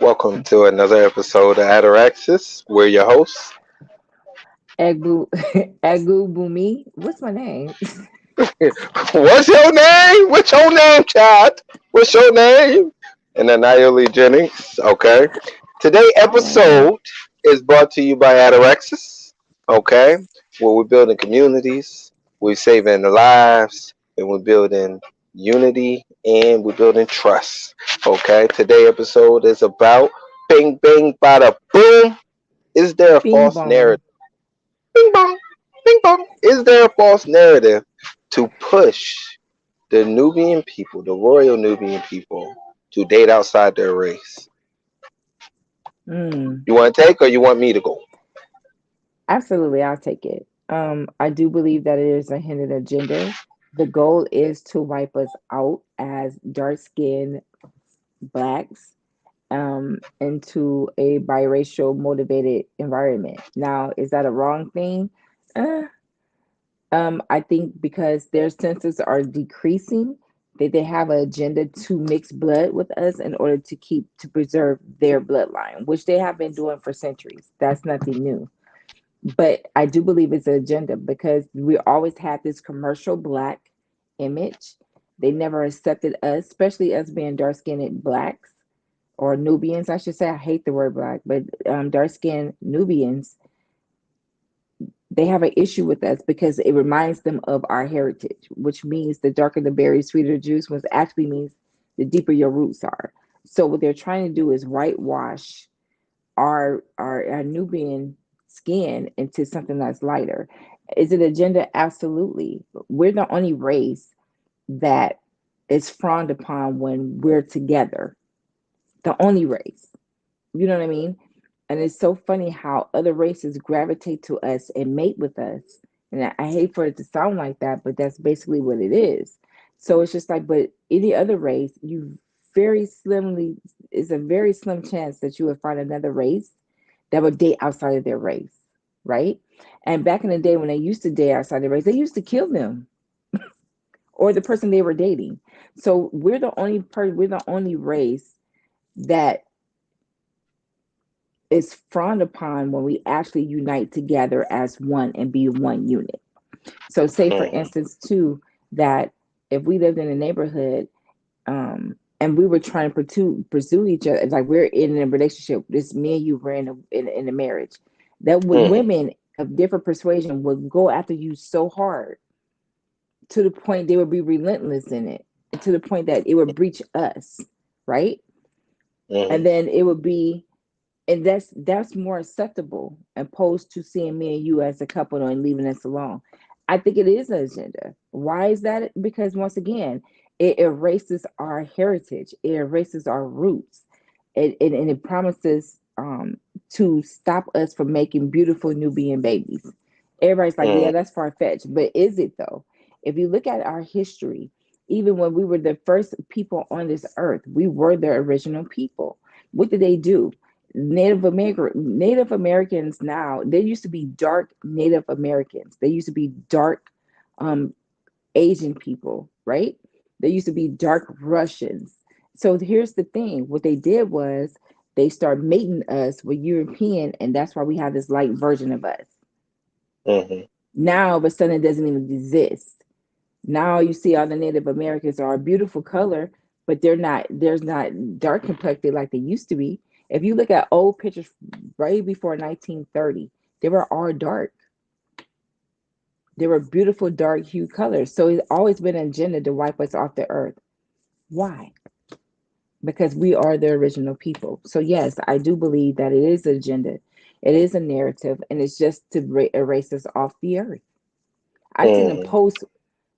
Welcome to another episode of Ataraxis. We're your hosts. Agbu Agu Bumi. What's my name? What's your name? What's your name, child? What's your name? And Anayoli Jennings. Okay. Today Oh, episode is brought to you by Ataraxis. Okay. Where we're building communities, we're saving lives, and we're building unity and we're building trust. Okay. Today episode is about bing bing bada boom. Is there a Bing false narrative? Bong. Bing bong, bing bong. Is there a false narrative to push the Nubian people, the royal Nubian people, to date outside their race? Mm, You want to take or you want me to go? absolutely, I'll take it. I do believe that it is a hidden agenda. The goal is to wipe us out as dark-skinned blacks into a biracial motivated environment. Now, is that a wrong thing? Uh, I think because their census are decreasing, that they have an agenda to mix blood with us in order to preserve their bloodline, which they have been doing for centuries. That's nothing new. But I do believe it's an agenda because we always had this commercial black image. They never accepted us, especially us being dark skinned blacks or Nubians, I should say. I hate the word black, but dark skinned Nubians, they have an issue with us because it reminds them of our heritage, which means the darker the berry, sweeter the juice, which actually means the deeper your roots are. So what they're trying to do is whitewash our Nubian skin into something that's lighter. Is it agenda? Absolutely. We're the only race that is frowned upon when we're together. The only race. You know what I mean? And it's so funny how other races gravitate to us and mate with us. And I hate for it to sound like that, but that's basically what it is. So it's just like, but any other race, you very slimly, is a very slim chance that you would find another race that would date outside of their race, right? And back in the day when they used to date outside their race, they used to kill them or the person they were dating. So we're the only race that is frowned upon when we actually unite together as one and be one unit. So, say for Hmm. instance, too, that if we lived in a neighborhood and we were trying to pursue each other, like we're in a relationship, this me and you were in a marriage, that Hmm. women of different persuasion would go after you so hard to the point they would be relentless in it, to the point that it would breach us, right? Hmm. And then it would be and that's more acceptable opposed to seeing me and you as a couple and leaving us alone. I think it is an agenda. Why is that? Because once again, it erases our heritage, it erases our roots, and it promises to stop us from making beautiful Nubian babies. Everybody's like, Hmm. yeah, that's far fetched, but is it though? If you look at our history, even when we were the first people on this earth, we were the original people. What did they do? Native Americans now, they used to be dark Native Americans. They used to be dark um, Asian people, right? They used to be dark Russians. So here's the thing: what they did was they started mating us with European, and that's why we have this light version of us. Hmm. Now, all of a sudden, it doesn't even exist. Now you see all the Native Americans are a beautiful color, but there's not dark complected like they used to be. If you look at old pictures right before 1930, they were all dark. They were beautiful dark hue colors. So it's always been an agenda to wipe us off the earth. Why? Because we are the original people. So yes, I do believe that it is an agenda. It is a narrative, and it's just to erase us off the earth. I seen a Hmm. post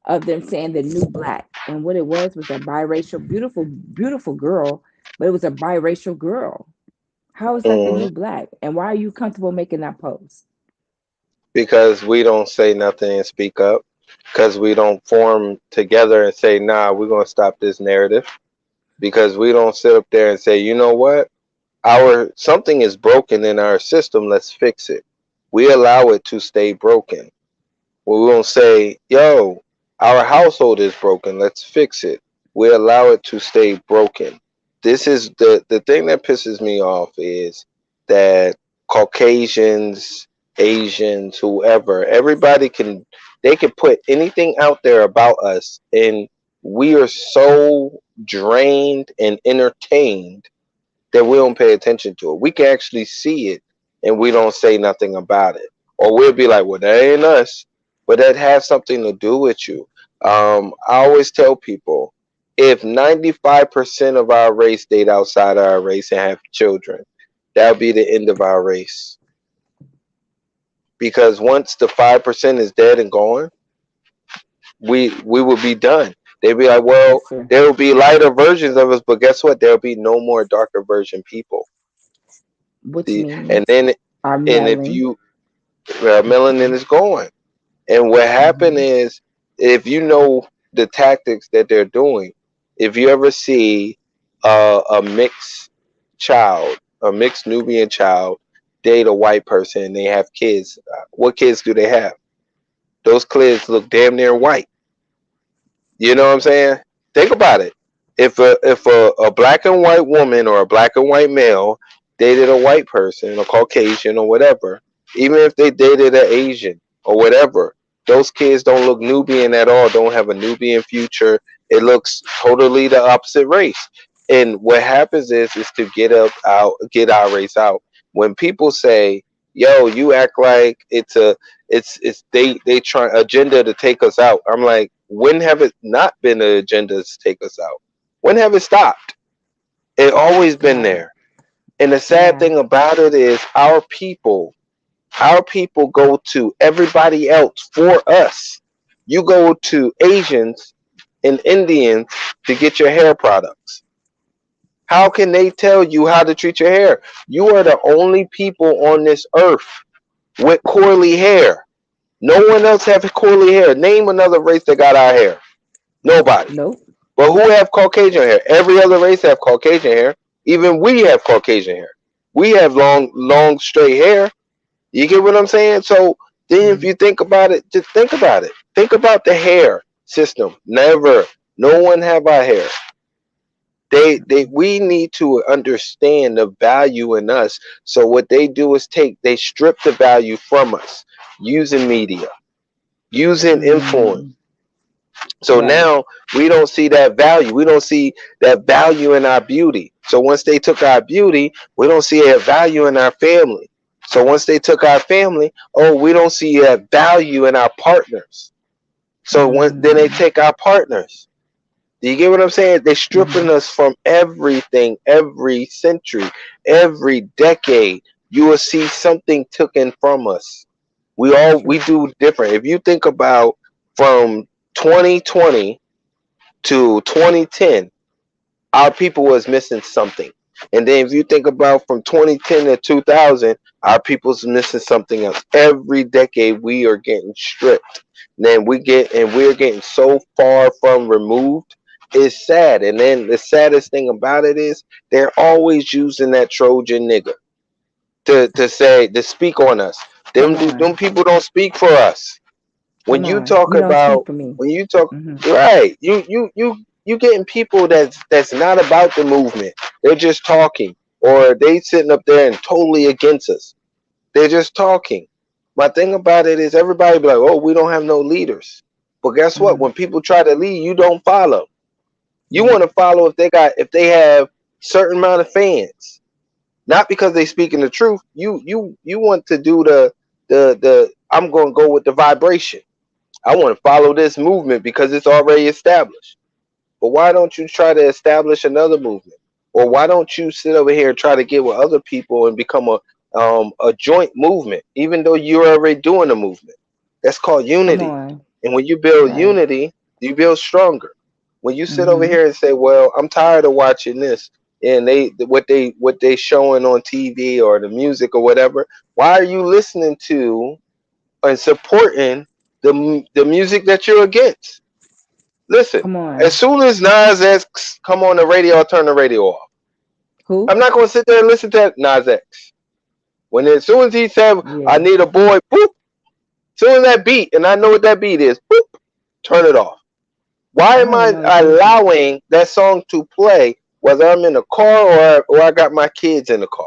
of them saying the new black. And what it was a biracial, beautiful, beautiful girl, but it was a biracial girl. How is that the Hmm. new black? And why are you comfortable making that post? Because we don't say nothing and speak up. Because we don't form together and say, nah, we're going to stop this narrative. Because we don't sit up there and say, you know what? Our something is broken in our system, let's fix it. We allow it to stay broken. We won't say, yo, our household is broken, let's fix it. We allow it to stay broken. this is the thing that pisses me off is that Caucasians, Asians, whoever, everybody can, they can put anything out there about us, and we are so drained and entertained that we don't pay attention to it. We can actually see it and we don't say nothing about it. Or we'll be like, well, that ain't us. But that has something to do with you. I always tell people, if 95% of our race date outside our race and have children, that'll be the end of our race. Because once the 5% is dead and gone, we will be done. They'd be like, well, Yes, sir. there will be lighter versions of us, but guess what? There'll be no more darker version people. Which And means then, our and if melanin. you, melanin is gone. And what happened Hmm. is, if you know the tactics that they're doing, if you ever see a mixed child, a mixed Nubian child, date a white person and they have kids, what kids do they have? Those kids look damn near white. You know what I'm saying? Think about it. If a black and white woman or a black and white male dated a white person, a Caucasian or whatever, even if they dated an Asian or whatever, those kids don't look Nubian at all. Don't have a Nubian future. It looks totally the opposite race. And what happens is to get our race out. When people say, "Yo, you act like it's they try agenda to take us out." I'm like, when have it not been an agenda to take us out? When have it stopped? It always been Yeah. there. And the sad Yeah. thing about it is our people go to everybody else for us. You go to Asians and Indians to get your hair products. How can they tell you how to treat your hair? You are the only people on this earth with curly hair. No one else have curly hair. Name another race that got our hair. Nobody. Nope. But who have Caucasian hair? Every other race have Caucasian hair. Even we have Caucasian hair. We have long, straight hair. You get what I'm saying? So then if Mm. you think about it, just think about it. Think about the hair system. Never. No one have our hair. We need to understand the value in us. So what they do is they strip the value from us using media, using influence. Mm. So Right. now we don't see that value. We don't see that value in our beauty. So once they took our beauty, we don't see a value in our family. So once they took our family, oh, we don't see that value in our partners. So then they Mm. take our partners. Do you get what I'm saying? They're stripping Hmm. us from everything, every century, every decade. You will see something taken from us. We True. do different. If you think about from 2020 to 2010, our people was missing something. And then if you think about from 2010 to 2000, our people's missing something else. Every decade we are getting stripped. Then we're getting so far from removed. It's sad. And then the saddest thing about it is they're always using that Trojan nigga to speak on us. Come on. Them people don't speak for us. When Come you on. talk You don't speak about for me. when you talk Hmm. right, you getting people that's not about the movement. They're just talking, or they sitting up there and totally against us. They're just talking. My thing about it is everybody be like, oh, we don't have no leaders. But guess what? Hmm. When people try to lead, you don't follow. You Yeah. want to follow if they have certain amount of fans, not because they speaking the truth. You want to do the I'm going to go with the vibration. I want to follow this movement because it's already established. But why don't you try to establish another movement? Or why don't you sit over here and try to get with other people and become a joint movement, even though you're already doing a movement? That's called Come unity. on. And when you build Right. unity, you build stronger. When you sit over Hmm. here and say, "Well, I'm tired of watching this," and what they showing on TV or the music or whatever, why are you listening to and supporting the music that you're against? Listen, Come as on. soon as Nas X come on the radio, I'll turn the radio off. I'm Who? not gonna sit there and listen to Nas X. When as soon as he said, "I Yeah. need a boy," boop. As soon as that beat, and I know what that beat is, boop, turn it off. Why I am don't I know. Let me see. allowing that song to play? whether I'm in a car or I got my kids in the car.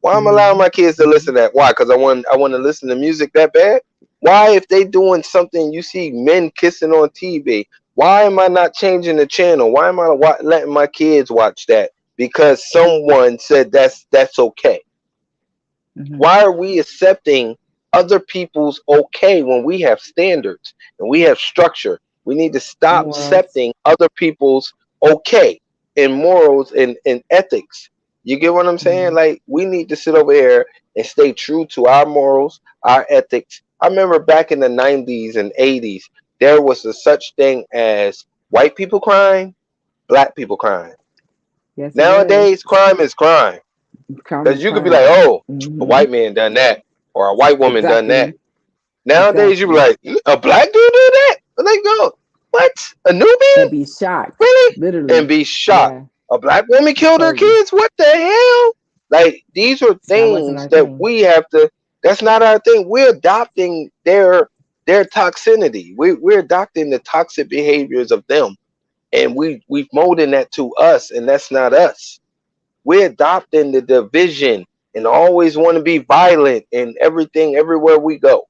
Why am I allowing Mm-hmm. my kids to listen to that? Why? Because I want to listen to music that bad? Why, if they doing something, you see men kissing on TV, why am I not changing the channel? Why am I letting my kids watch that? Because someone said that's okay. Mm-hmm. Why are we accepting other people's okay when we have standards and we have structure? We need to stop Morals. accepting other people's okay and morals and ethics. You get what I'm saying? Mm-hmm. Like, we need to sit over here and stay true to our morals, our ethics. I remember back in the 90s and 80s, there was a such thing as white people crime, black people crime. Yes, it was. Nowadays, crime is crime. Crime Because is you could be like, crime. oh, a Mm-hmm. white man done that, or a white woman done that. Exactly. Nowadays, you be Exactly. like, a black dude do that? And they go, what? A Nubian? And be shocked. Really? And Literally. be shocked. Yeah. A black woman It's killed her crazy. kids? What the hell? Like, these are That wasn't things our that thing. we have to, that's not our thing. We're adopting their toxicity. We're adopting the toxic behaviors of them. And we've molding that to us, and that's not us. We're adopting the division and always want to be violent and everything everywhere we go.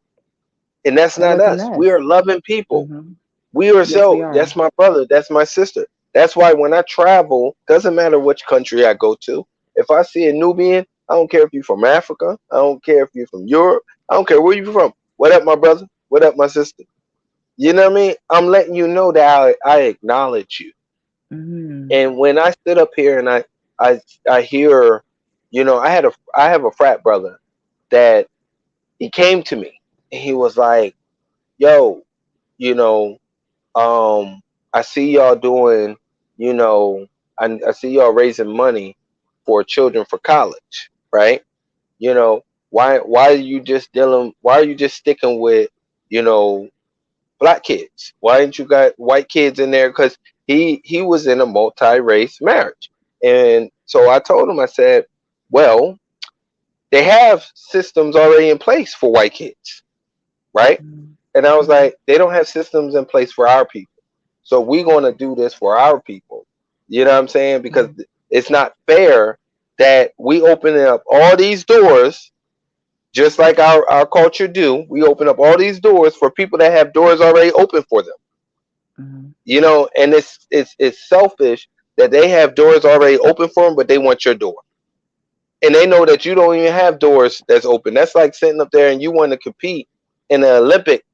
And that's That not wasn't us. We are us. loving people. Mm-hmm. We are Yes, we so, are. that's my brother, that's my sister. That's why when I travel, doesn't matter which country I go to, if I see a Nubian, I don't care if you're from Africa, I don't care if you're from Europe, I don't care where you're from. What up, my brother? What up, my sister? You know what I mean? I'm letting you know that I acknowledge you. Mm-hmm. And when I sit up here and I I hear, I have a frat brother that he came to me and he was like, yo, you know, I see y'all doing, you know, I see y'all raising money for children for college, right? You know, why are you just dealing? Why are you just sticking with, you know, black kids? Why ain't you got white kids in there? Because he was in a multi-race marriage, and so I told him, I said, well, they have systems already in place for white kids, right? And I was Mm-hmm. like, they don't have systems in place for our people. So we're going to do this for our people. You know what I'm saying? Because Mm-hmm. it's not fair that we open up all these doors, just like our culture do. We open up all these doors for people that have doors already open for them. Mm-hmm. You know, and it's selfish that they have doors already open for them, but they want your door. And they know that you don't even have doors that's open. That's like sitting up there and you want to compete in the Olympic,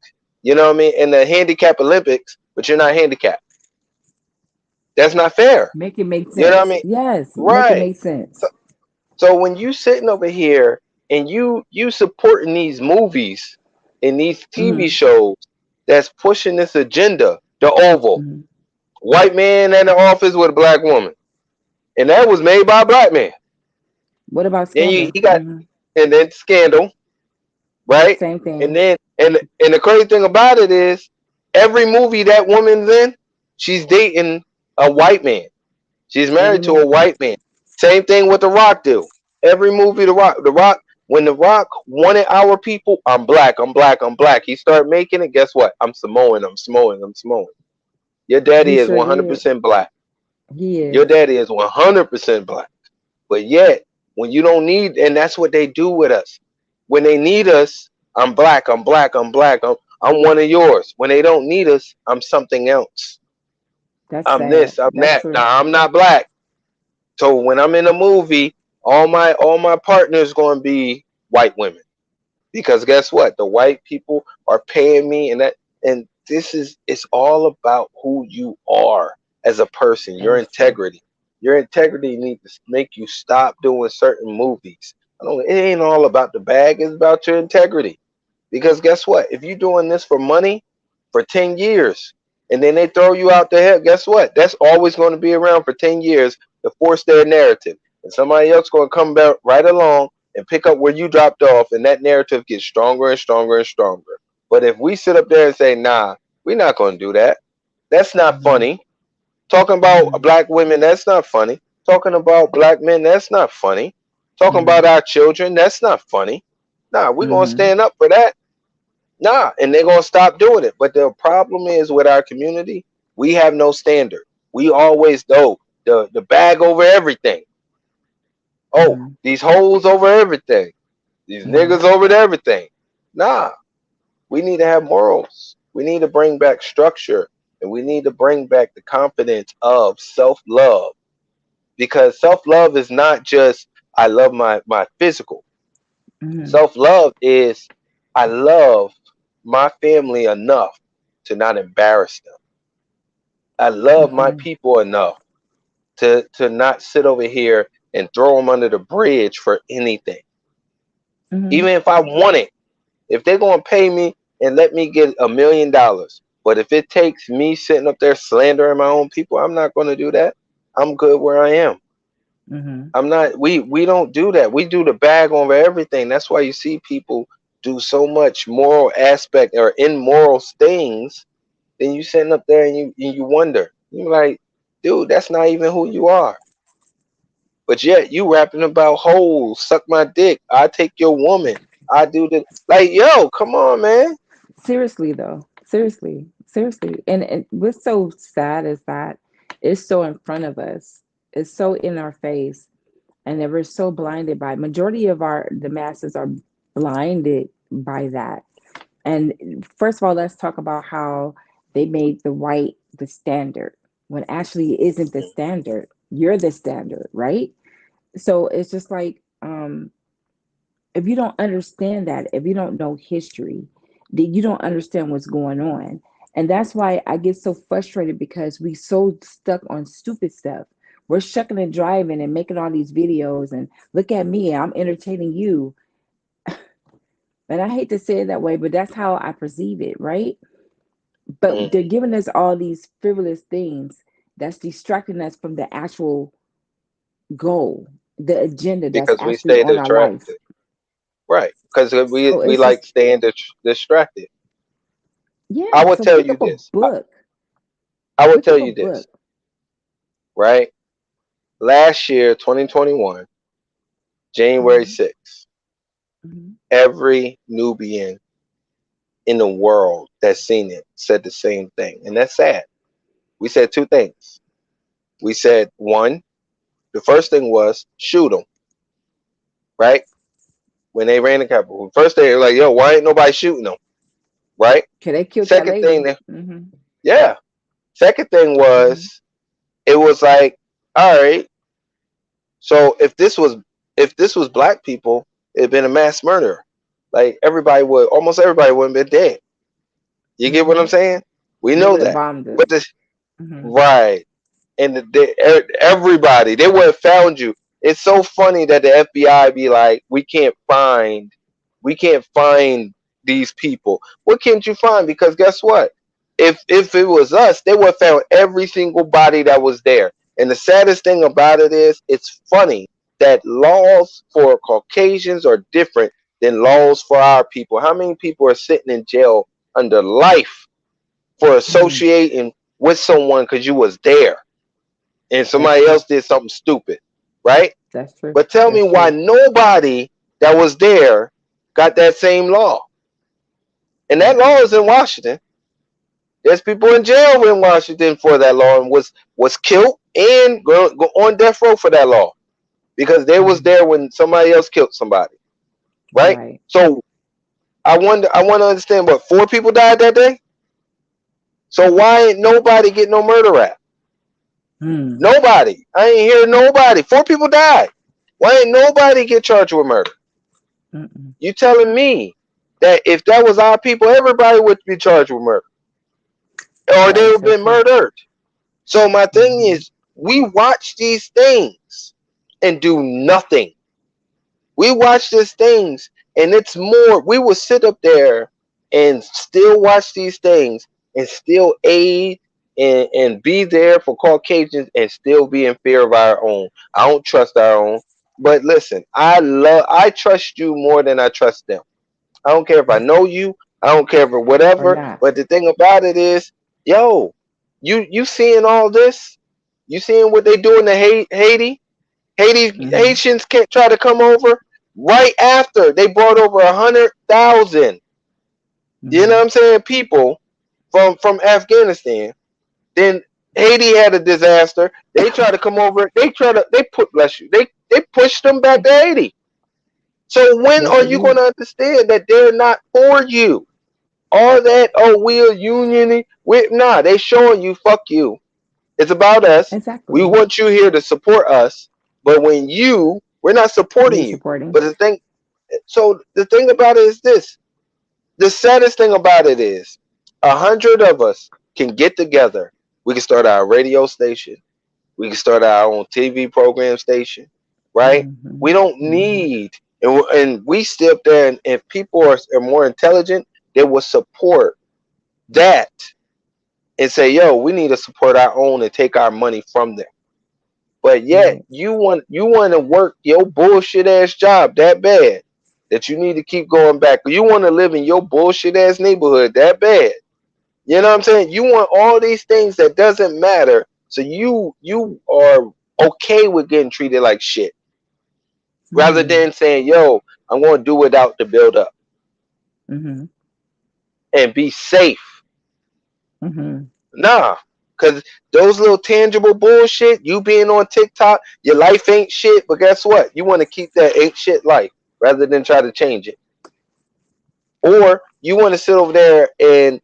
you know what I mean, in the handicap Olympics, but you're not handicapped. That's not fair. Make it make You know what I sense. mean? Yes, make it Right. make So, sense. so when you sitting over here and you supporting these movies and these TV Mm-hmm. shows that's pushing this agenda, the Oval, Mm-hmm. white man in the office with a black woman, and that was made by a black man. What about Then Scandal? he got, Mm-hmm. and then Scandal, right? Same And thing. then and the crazy thing about it is, every movie that woman's in, she's dating a white man. She's Every married to a move. white man. Same thing with The Rock do. Every movie The Rock, when The Rock wanted our people, I'm black, I'm black, I'm black. He started making it, guess what? I'm Samoan, I'm Samoan, I'm Samoan. Your daddy He is sure did. 100% black. He Your is. daddy is 100% black. But yet, when you don't need, and that's what they do with us. When they need us, I'm black, I'm black, I'm black, I'm one of yours. When they don't need us, I'm something else. That's I'm sad. this, I'm That's that. true. Now I'm not black. So when I'm in a movie, all my partners going to be white women, because guess what? The white people are paying me, and this is, it's all about who you are as a person, That your is true. integrity. Your integrity needs to make you stop doing certain movies. It ain't all about the bag, it's about your integrity. Because guess what? If you're doing this for money for 10 years and then they throw you out there, guess what? That's always going to be around for 10 years to force their narrative. And somebody else going to come back right along and pick up where you dropped off, and that narrative gets stronger and stronger and stronger. But if we sit up there and say, nah, we're not going to do that, that's not Mm-hmm. funny. Talking about Mm-hmm. black women, that's not funny. Talking about black men, that's not funny. Talking Mm-hmm. about our children, that's not funny. Nah, we're going to Mm-hmm. stand up for that. Nah, and they're gonna stop doing it. But the problem is with our community, we have no standard. We always know. the bag over everything. Oh, Mhm. these hoes over everything. These Mhm. niggas over everything. Nah, we need to have morals. We need to bring back structure, and we need to bring back the confidence of self love, because self love is not just I love my physical. Mhm. Self love is I love my family enough to not embarrass them. I love my Mhm. people enough to not sit over here and throw them under the bridge for anything. Mhm. Even if I want it, if they're gonna pay me and let me get $1 million, but if it takes me sitting up there slandering my own people, I'm not gonna do that. I'm good where I am. Mhm. I'm not. We don't do that. We do the bag over everything. That's why you see people do so much moral aspect or immoral things. Then you sitting up there and you wonder. You're like, dude, that's not even who you are. But yet you rapping about hoes, suck my dick, I take your woman, I do the like, yo, come on, man. Seriously though, seriously, and what's so sad is that it's so in front of us, it's so in our face, and that we're so blinded by majority of our the masses are blinded by that. And first of all, let's talk about how they made the white the standard when actually it isn't the standard. You're the standard, right? So it's just like if you don't understand that, if you don't know history, then you don't understand what's going on. And that's why I get so frustrated because we so stuck on stupid stuff. We're shucking and driving and making all these videos and look at me, I'm entertaining you. And I hate to say it that way, but that's how I perceive it, right? But they're Mm-hmm. giving us all these frivolous things that's distracting us from the actual goal, the agenda that's Because we actually stay on our life. distracted, right? Because we So we it's like just, staying distracted. I yeah. would So tell pick you up a this. book. I would Pick tell up a you this, book. right? Last year, 2021, January Hmm. 6th, Hmm. every Nubian in the world that's seen it said the same thing, and that's sad. We said two things. We said one, the first thing was shoot them, right? When they ran the Capitol, first they were like, "Yo, why ain't nobody shooting them?" Right? Okay, they killed that Second thing, lady. Hmm. yeah. Second thing Hmm. was it was like, all right, so if this was black people, it'd been a mass murder. Like almost everybody would have been dead. You get what I'm Hmm. saying? We They know would have that, bombed but us. this Hmm. right. And everybody they would have found you. It's so funny that the FBI be like, we can't find these people. What can't you find? Because guess what? If it was us, they would have found every single body that was there. And the saddest thing about it is, it's funny that laws for Caucasians are different than laws for our people. How many people are sitting in jail under life for Hmm. associating with someone because you was there? And That's somebody true. else did something stupid, right? That's true. But tell me That's why true. nobody that was there got that same law. And that law Hmm. is in Washington. There's people in jail in Washington for that law and was killed and go on death row for that law because they was Hmm. there when somebody else killed somebody, right? Right. So I want to understand what, four people died that day. So why ain't nobody get no murder rap? Hmm. Nobody. I ain't hear nobody. Four people died. Why ain't nobody get charged with murder? Mm-mm. You telling me that if that was our people, everybody would be charged with murder, or That they is would have so been true. murdered? So my thing Hmm. is, we watch these things and do nothing. We watch these things, and it's more. We will sit up there and still watch these things and still aid and be there for Caucasians and still be in fear of our own. I don't trust our own. But listen, I trust you more than I trust them. I don't care if I know you. I don't care if Or whatever. not. But the thing about it is, yo, you seeing all this? You seeing what they doing to Haiti? Hmm. Haitians can't try to come over right after they brought over 100,000. You know what Hmm. I'm saying? People from Afghanistan. Then Haiti had a disaster. They try to come over. They put bless you. They pushed them back to Haiti. So when Yes, are they you did. going to understand that they're not for you? All that, oh, we're union. Nah, they showing you, fuck you. It's about us. We Exactly. want you here to support us. But we're not supporting You're you. supporting. But the thing about it is this. The saddest thing about it is 100 of us can get together. We can start our radio station. We can start our own TV program station, right? Mm-hmm. We don't Mm-hmm. need, and we stay up there, and if people are more intelligent, they will support that and say, yo, we need to support our own and take our money from them. But yet Right. you want to work your bullshit ass job that bad that you need to keep going back. You want to live in your bullshit ass neighborhood that bad. You know what I'm saying? You want all these things that doesn't matter. So you are okay with getting treated like shit rather Mm-hmm. than saying, yo, I'm going to do without the build up Mm-hmm. and be safe. Mm-hmm. Nah, because those little tangible bullshit, you being on TikTok, your life ain't shit. But guess what? You want to keep that ain't shit life rather than try to change it. Or you want to sit over there and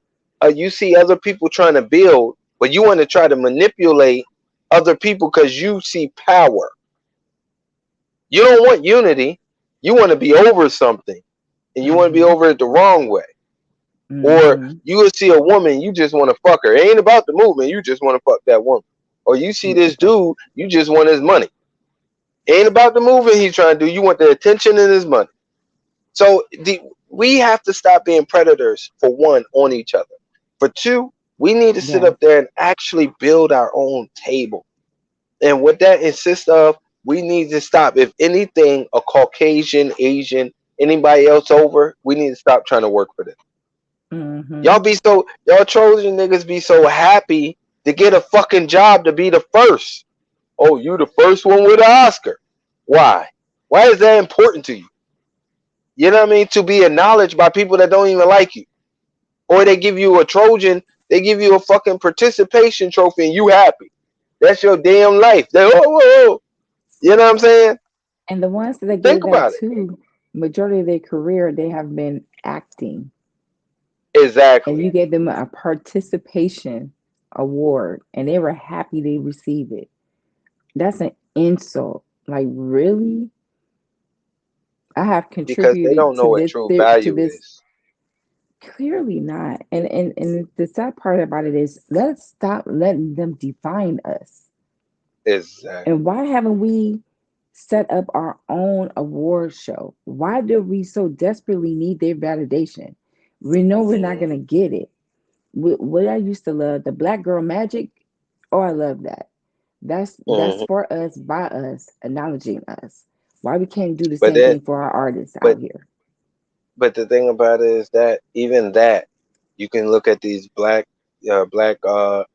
you see other people trying to build, but you want to try to manipulate other people because you see power. You don't want unity. You want to be over something, and you want to be Mm-hmm. over it the wrong way. Or Mm-hmm. you will see a woman, you just want to fuck her. It ain't about the movement. You just want to fuck that woman. Or you see this Exactly. dude, you just want his money. It ain't about the movement he's trying to do. You want the attention and his money. So we have to stop being predators, for one, on each other. For two, we need to sit Yes. up there and actually build our own table. And what that insists of, we need to stop. If anything, a Caucasian, Asian, anybody else over, we need to stop trying to work for them. Mm-hmm. Y'all Trojan niggas be so happy to get a fucking job to be the first. Oh, you the first one with an Oscar. Why? Why is that important to you? You know what I mean? To be acknowledged by people that don't even like you. Or they give you a Trojan, they give you a fucking participation trophy and you happy. That's your damn life. They, oh, whoa, whoa. You know what I'm saying? And the ones that Think get that about it. too, majority of their career, they have been acting. And Exactly. you gave them a participation award and they were happy they received it. That's an insult. Like, really? I have Because they contributed don't know what true to value this. is. Clearly not. And the sad part about it is, let's stop letting them define us. And Exactly. why haven't we set up our own award show? Why do we so desperately need their validation? We know we're not Mm-hmm. gonna get it. What I used to love, the Black Girl Magic. Oh, I love that. That's Mm-hmm. for us, by us, acknowledging us. Why we can't do the But same then, thing for our artists but out here? the thing about it is that even that you can look at these black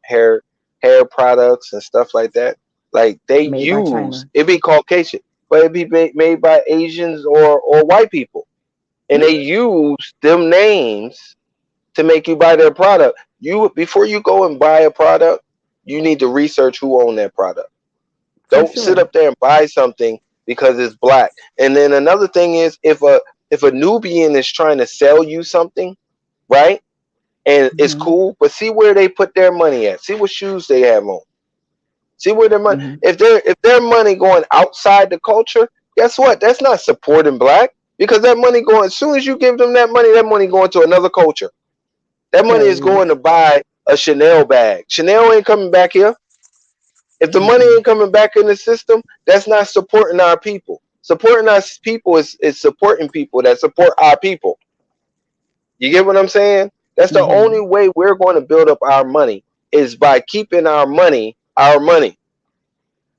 hair products and stuff like that. Like they Made by use China. it be Caucasian, but it be made by Asians or white people, and they Hmm. use them names to make you buy their product. You before you go and buy a product, you need to research who own that product. For Don't sit sure. up there and buy something because it's black. And then another thing is if a Nubian is trying to sell you something, right? And it's Hmm. cool, but see where they put their money at. See what shoes they have on. See where their money. Hmm. If their money going outside the culture, guess what? That's not supporting black because that money going. As soon as you give them that money going to another culture. That money is Cause going to buy a Chanel bag. Chanel ain't coming back here. If the money mm-mm. ain't coming back in the system, that's not supporting our people. Supporting our people is supporting people that support our people. You get what I'm saying? That's the only Hmm. way we're going to build up our money is by keeping our money our money.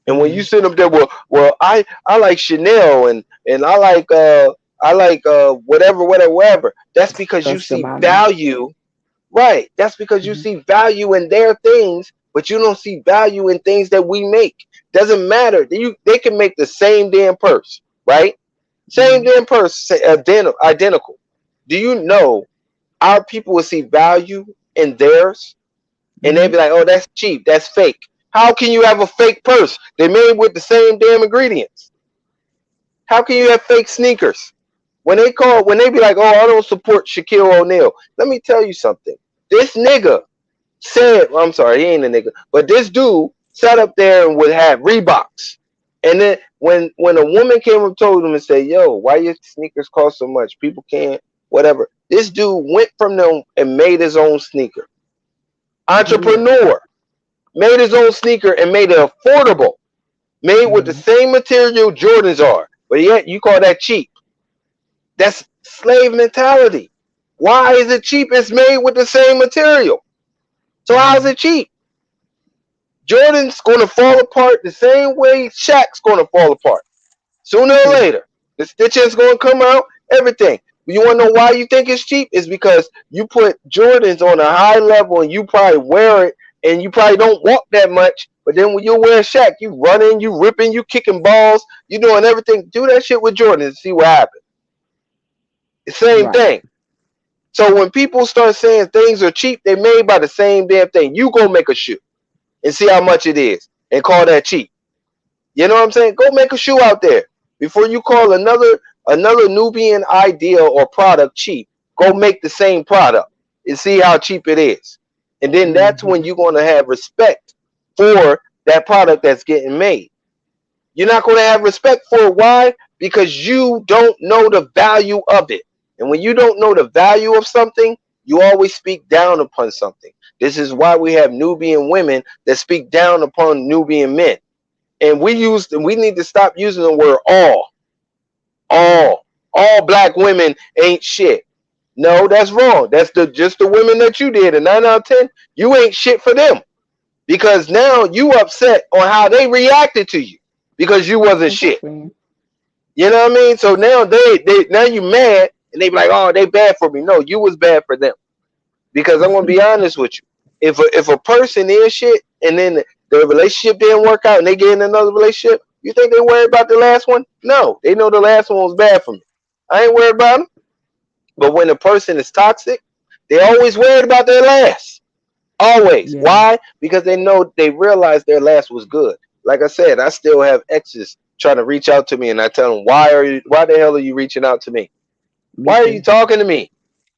And when you Hmm. sit up there, well, I like Chanel and I like whatever, whatever, whatever. That's because you Trust your see mommy. value. Right. That's because you Hmm. see value in their things, but you don't see value in things that we make. Doesn't matter. They can make the same damn purse, right? Same Hmm. damn purse, identical. Do you know our people will see value in theirs? And they'd Mm-hmm. be like, "Oh, that's cheap. That's fake." How can you have a fake purse? They made with the same damn ingredients. How can you have fake sneakers? When they be like, "Oh, I don't support Shaquille O'Neal," let me tell you something. This nigga said, well, I'm sorry, he ain't a nigga, but this dude sat up there and would have Reeboks. And then when a woman came up told him and said, "Yo, why your sneakers cost so much? People can't, whatever." This dude went from them and made his own sneaker. Did. Entrepreneur made his own sneaker and made it affordable, made with the Mm-hmm. same material Jordans are, but yet you call that cheap. That's slave mentality. Why is it cheap? It's made with the same material. So how is Mm-hmm. it cheap? Jordan's going to fall apart the same way Shaq's going to fall apart. Sooner or True. later, the stitching's going to come out, everything. You want to know why you think it's cheap? It's because you put Jordans on a high level and you probably wear it and you probably don't walk that much. But then when you wear Shaq, you running, you ripping, you kicking balls, you doing everything. Do that shit with Jordans and see what happens. The same Right. thing. So when people start saying things are cheap, they made by the same damn thing. You go make a shoe and see how much it is and call that cheap. You know what I'm saying? Go make a shoe out there before you call another Nubian idea or product cheap. Go make the same product and see how cheap it is. And then that's when Mm-hmm. you're going to have respect for that product that's getting made. You're not going to have respect for it. Why? Because you don't know the value of it. And when you don't know the value of something, you always speak down upon something. This is why we have Nubian women that speak down upon Nubian men. And we need to stop using the word all. All. All black women ain't shit. No, that's wrong. That's just the women that you did. And 9 out of 10, you ain't shit for them. Because now you upset on how they reacted to you. Because you wasn't shit. Exactly. You know what I mean? So now they now you mad and they be like, "Oh, they bad for me." No, you was bad for them. Because I'm gonna be honest with you. If a person is shit and then the relationship didn't work out and they get in another relationship, you think they worried about the last one? No, they know the last one was bad for me. I ain't worried about them. But when a person is toxic, they always worried about their last. Always. Yeah. Why? Because they realize their last was good. Like I said, I still have exes trying to reach out to me, and I tell them, why the hell are you reaching out to me? Me Why are you too. talking to me?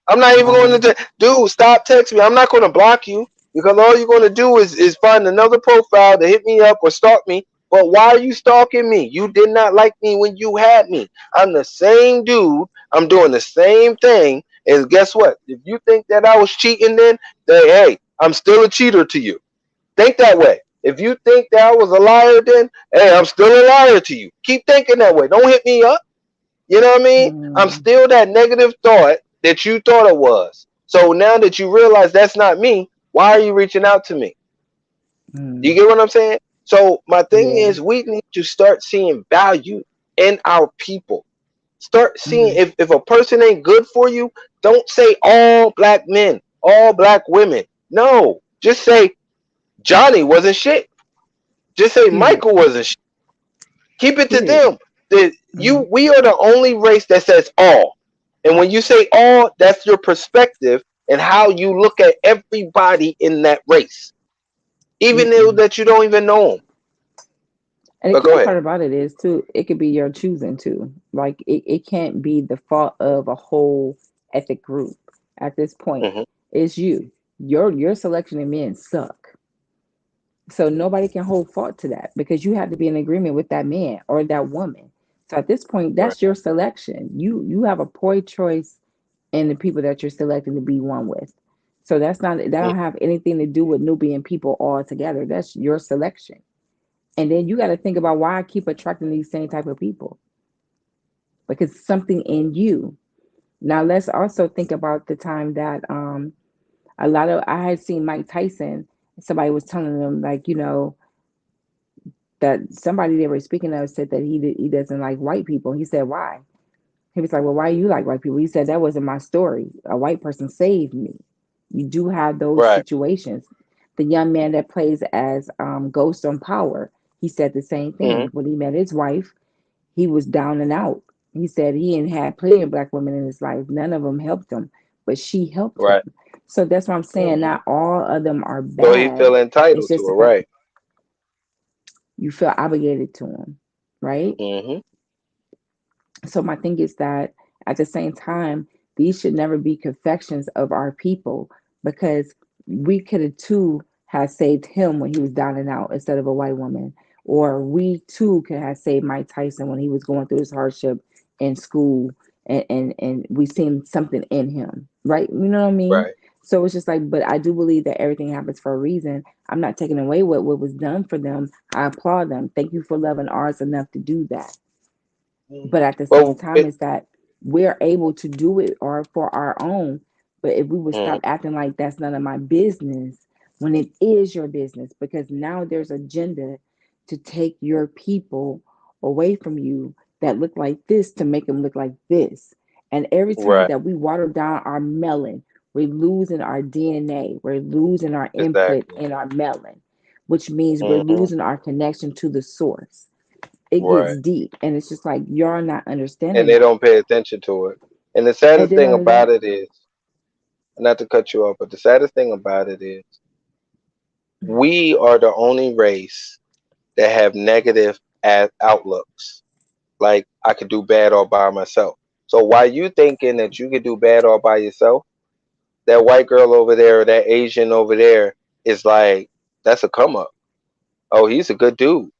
I'm not even going Right. to dude, stop texting me. I'm not going to block you because all you're going to do is find another profile to hit me up or stalk me. But why are you stalking me? You did not like me when you had me. I'm the same dude. I'm doing the same thing. And guess what? If you think that I was cheating then hey, I'm still a cheater to you. Think that way. If you think that I was a liar then, hey, I'm still a liar to you. Keep thinking that way. Don't hit me up. You know what I mean? I'm Mm, still that negative thought that you thought it was. So now that you realize that's not me, why are you reaching out to me? Do you mm. get what I'm saying? So my thing Yeah. is we need to start seeing value in our people. Start seeing Mm-hmm. if a person ain't good for you, don't say all black men, all black women. No. Just say Johnny wasn't shit. Just say Period. Michael wasn't shit. Keep it to Period. them. Mm-hmm. We are the only race that says all. And when you say all, that's your perspective and how you look at everybody in that race, even though Mm-mm. that you don't even know them. And the But go crazy ahead. part about it is too, it could be your choosing too. Like it can't be the fault of a whole ethnic group at this point. Hmm. It's you. Your selection of men suck. So nobody can hold fault to that because you have to be in agreement with that man or that woman. So at this point, Right. that's your selection. You have a poor choice in the people that you're selecting to be one with. So that Mm. don't have anything to do with Nubian people altogether. That's your selection. And then you got to think about why I keep attracting these same type of people because something in you. Now let's also think about the time that a lot of I had seen Mike Tyson. Somebody was telling them like that somebody they were speaking of said that he doesn't like white people. He said why? He was like, well, why do you like white people? He said that wasn't my story. A white person saved me. You do have those Right. situations. The young man that plays as Ghost on Power, he said the same Hmm. thing when he met his wife. He was down and out. He said he had plenty of black women in his life. None of them helped him, but she helped him. Right. So that's what I'm saying. Hmm. Not all of them are So he bad. feel It's entitled just to the it, fact right? you feel obligated to them, right? Hmm. So my thing is that at the same time, these should never be confections of our people, because we could have too have saved him when he was down and out instead of a white woman. Or we too could have saved Mike Tyson when he was going through his hardship in school, and we seen something in him. Right? You know what I mean? Right. So it's just like, but I do believe that everything happens for a reason. I'm not taking away what was done for them. I applaud them. Thank you for loving ours enough to do that. Mhm. But at the same Well, time, is that we're able to do it or for our own. But if we would stop mhm, acting like that's none of my business when it is your business, because now there's agenda to take your people away from you that look like this to make them look like this. And every time right, that we water down our melon, we're losing our DNA, we're losing our input exactly. in our melon, which means we're Hmm. losing our connection to the source. It gets Right. deep, and it's just like you're not And understanding they that. don't pay attention to it. And the And saddest then thing only about that, it is, not to cut you off, but the saddest thing about it is, we are the only race that have negative outlooks. Like I could do bad all by myself. So why you thinking that you could do bad all by yourself? That white girl over there, or that Asian over there, is like, that's a come up. Oh, he's a good dude.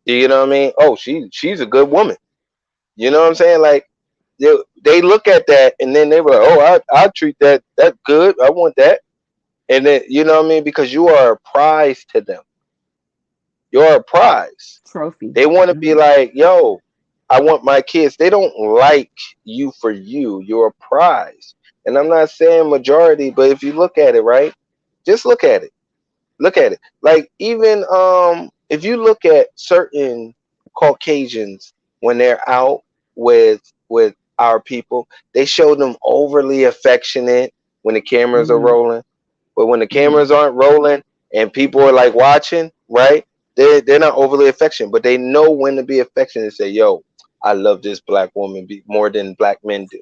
You know what I mean? Oh, she's a good woman. You know what I'm saying? Like they look at that and then they were like, oh, I treat that good. I want that. And then you know what I mean? Because you are a prize to them. You're a prize. trophy. They want to be Hmm. like, yo, I want my kids. They don't like you for you. You're a prize. And I'm not saying majority, but if you look at it, right? Just look at it. Look at it. Like even if you look at certain Caucasians when they're out with our people, they show them overly affectionate when the cameras are Hmm. rolling. But when the Hmm. cameras aren't rolling and people are like watching, right? They're not overly affectionate, but they know when to be affectionate and say, "Yo, I love this black woman more than black men do."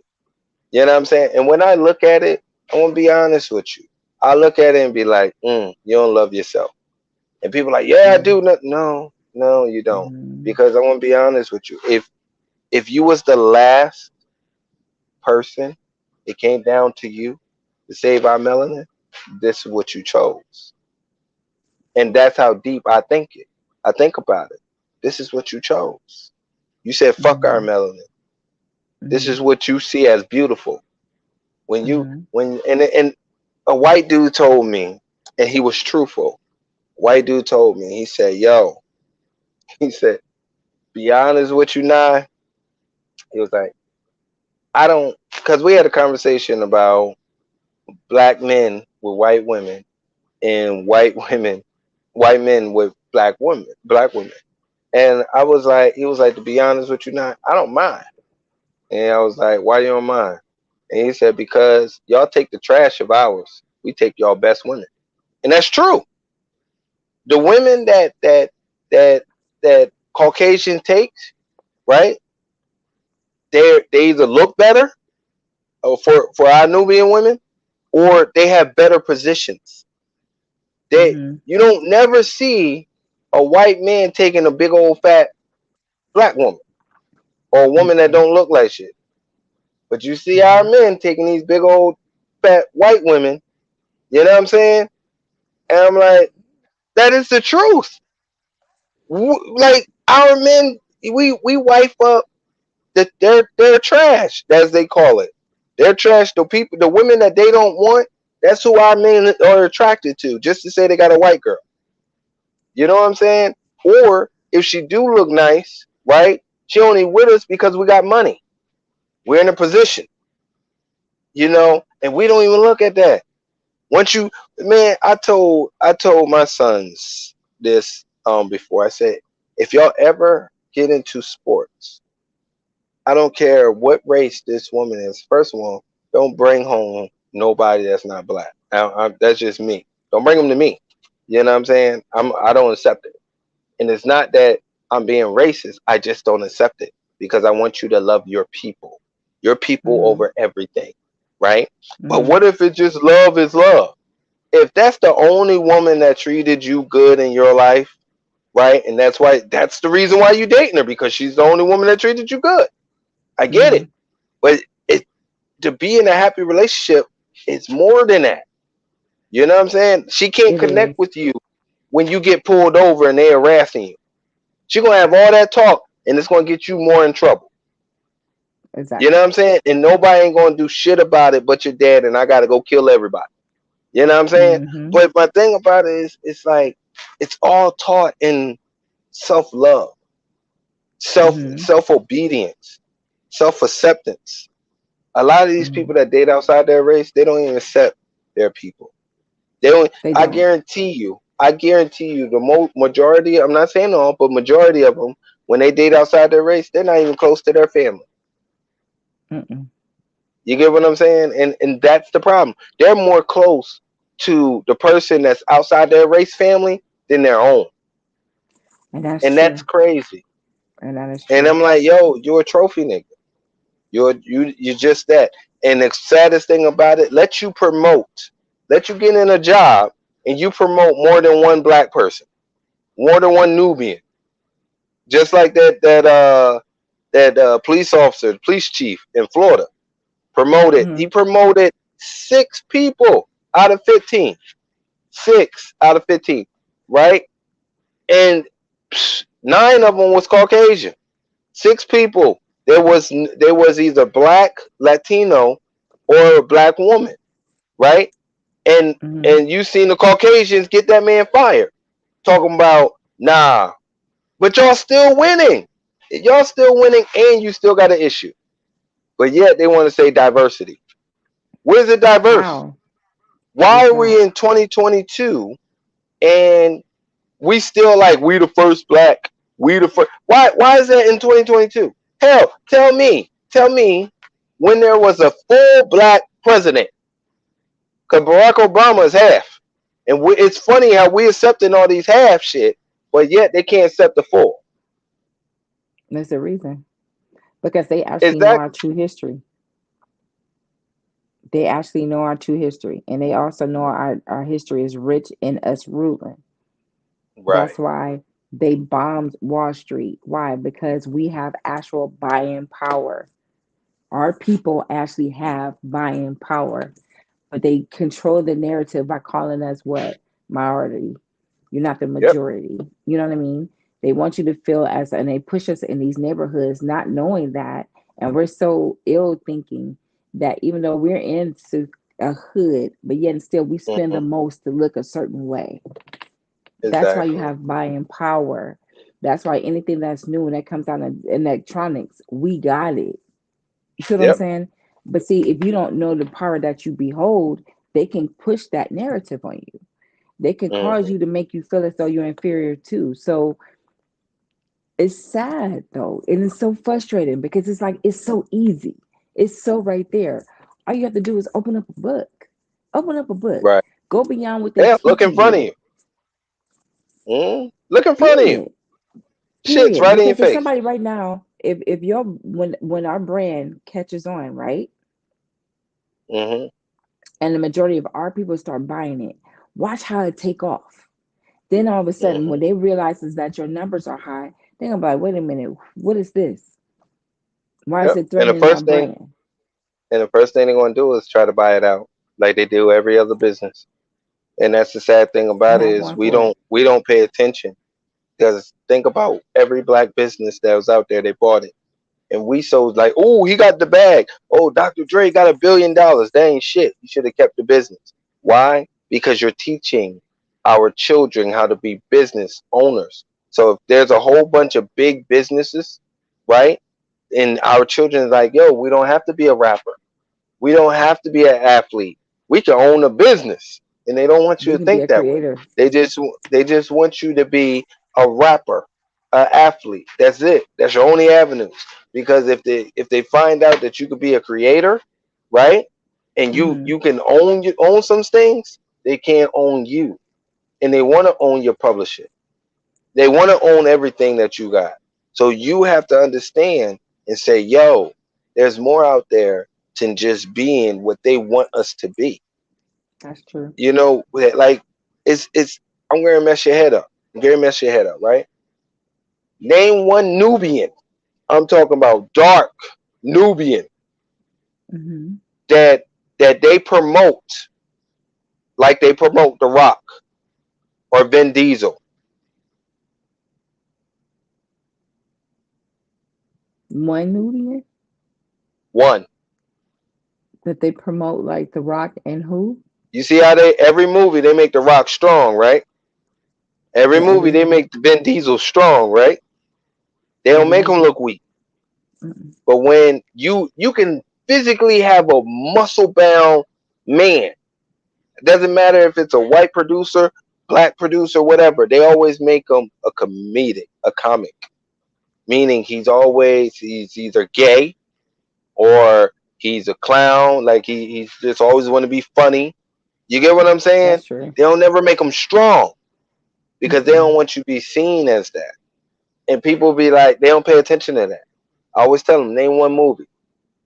You know what I'm saying? And when I look at it, I want to be honest with you. I look at it and be like, "You don't love yourself." And people are like, "Yeah, I Hmm. do." No, no, no, you don't. Hmm. Because I want to be honest with you. If you was the last person, it came down to you to save our melanin, this is what you chose. And that's how deep I think it. I think about it. This is what you chose. You said fuck our Hmm. melanin. This Hmm. is what you see as beautiful. When you Hmm. when and a white dude told me, and he was truthful. White dude told me, he said, yo, he said, be honest with you now. He was like, I don't, because we had a conversation about black men with white women and white men with black women. And I was like, he was like, to be honest with you now, I don't mind. And I was like, why you don't mind? And he said, because y'all take the trash of ours. We take y'all best women. And that's true. The women that that Caucasian takes, right? They either look better for our Nubian women, or they have better positions. They Hmm. You don't never see a white man taking a big old fat black woman or a woman that Hmm. don't look like shit. But you see our Hmm. men taking these big old fat white women, you know what I'm saying? And I'm like, that is the truth. Like our men, we wife up they're trash, as they call it. They're trash. The women that they don't want, that's who our men are attracted to, just to say they got a white girl. You know what I'm saying? Or if she do look nice, right? She only with us because we got money. We're in a position, and we don't even look at that. Once you, man, I told my sons this before. I said, if y'all ever get into sports, I don't care what race this woman is. First of all, don't bring home nobody that's not black. That's just me. Don't bring them to me. You know what I'm saying? I don't accept it. And it's not that I'm being racist. I just don't accept it because I want you to love your people Hmm. over everything, right? But Mm-hmm. what if it just love is love? If that's the only woman that treated you good in your life, right? And that's the reason why you dating her, because she's the only woman that treated you good. I get Mm-hmm. it. But it to be in a happy relationship, it's more than that. You know what I'm saying? She can't It connect is. with you when you get pulled over and they're harassing you. She gonna have all that talk and it's gonna get you more in trouble. You know Exactly. what I'm saying? And nobody ain't gonna do shit about it but your dad, and I gotta go kill everybody. You know what I'm saying? Mm-hmm. But my thing about it is it's like it's all taught in self love, Mm-hmm. self obedience, self acceptance. A lot of these Mm-hmm. people that date outside their race, they don't even accept their people. They don't. They I don't. guarantee you. I guarantee you. The majority. I'm not saying all, but majority of them, when they date outside their race, they're not even close to their family. Mm-mm. You get what I'm saying? And that's the problem. They're more close to the person that's outside their race family than their own, And that's and that's true. crazy. And that is And true. I'm like, yo, you're a trophy nigga. You're just that. And the saddest thing about it, let you get in a job, and you promote more than one black person, more than one Nubian. Just like that police officer, police chief in Florida promoted. Mm-hmm. He promoted 6 people out of 15. 6 out of 15, right? And 9 of them was Caucasian. 6 people. There was either black, Latino, or a black woman, right? And Mm-hmm. and you seen the Caucasians get that man fired, talking about nah, but y'all still winning. Y'all still winning, and you still got an issue. But yet they want to say diversity. Where's it diverse? How? Why It's are we not. in 2022 and we still like we the first black, we the first? Why is that in 2022? Hell, tell me when there was a full black president, because Barack Obama is half, and it's funny how we accepting all these half shit, but yet they can't accept the full. There's a reason. Because they actually know our Exactly. true history. They actually know our true history. And they also know our history is rich in us ruling. Right. That's why they bombed Wall Street. Why? Because we have actual buying power. Our people actually have buying power, but they control the narrative by calling us what? Minority. You're not the Yep. majority. You know what I mean? They want you to feel as, and they push us in these neighborhoods, not knowing that. And we're so ill thinking that even though we're into a hood, but yet and still we spend Hmm. the most to look a certain way. That's why you Exactly. have buying power. That's why anything that's new and that comes out in electronics, we got it. You see what I'm Yep. saying? But see, if you don't know the power that you behold, they can push that narrative on you. They can cause Hmm. you to make you feel as though you're inferior too. So it's sad though. And it's so frustrating because it's like it's so easy. It's so right there. All you have to do is open up a book. Open up a book. Right. Go beyond what they Yeah. Look in teaching front of you. you. Look in front of you. Period. Shit's Period. right in your Because if face. somebody right now, if your when our brand catches on, right? Hmm. And the majority of our people start buying it, watch how it take off. Then all of a sudden, Hmm. when they realizes that your numbers are high, they're gonna be like, wait a minute, what is this? Why is Yep. it threatening our brand? And the first thing they're gonna do is try to buy it out, like they do every other business. And that's the sad thing They're about it not is going for it. we don't pay attention, because think about every black business that was out there. They bought it, and we sold like, oh, he got the bag. Oh, Dr. Dre got $1 billion. That ain't shit. You should have kept the business. Why? Because you're teaching our children how to be business owners. So if there's a whole bunch of big businesses, right? And our children is like, yo, we don't have to be a rapper. We don't have to be an athlete. We can own a business, and they don't want you We to can be think a that way. creator. They just want you to be a rapper, an athlete. That's it. That's your only avenue. Because if they find out that you could be a creator, right, and you Hmm. you can own some things, they can't own you, and they want to own your publishing. They want to own everything that you got. So you have to understand and say, yo, there's more out there than just being what they want us to be. That's true. You know, like it's I'm gonna mess your head up. I'm gonna mess your head up, right? Name one Nubian. I'm talking about dark Nubian Hmm. that they promote like they promote The Rock or Vin Diesel. One Nubian One. that they promote like The Rock and who? You see how they every movie they make The Rock strong, right? Every In movie every they movie. make Vin Diesel strong, right? They don't Every make him movie. look weak. Mm-mm. But when you can physically have a muscle bound man, it doesn't matter if it's a white producer, black producer, whatever. They always make him a comedic, a comic, meaning he's either gay or he's a clown. Like he's just always want to be funny. You get what I'm saying? That's true. They don't never make him strong because they don't Mm-mm. want you to be seen as that. And people be like, they don't pay attention to that. I always tell them, name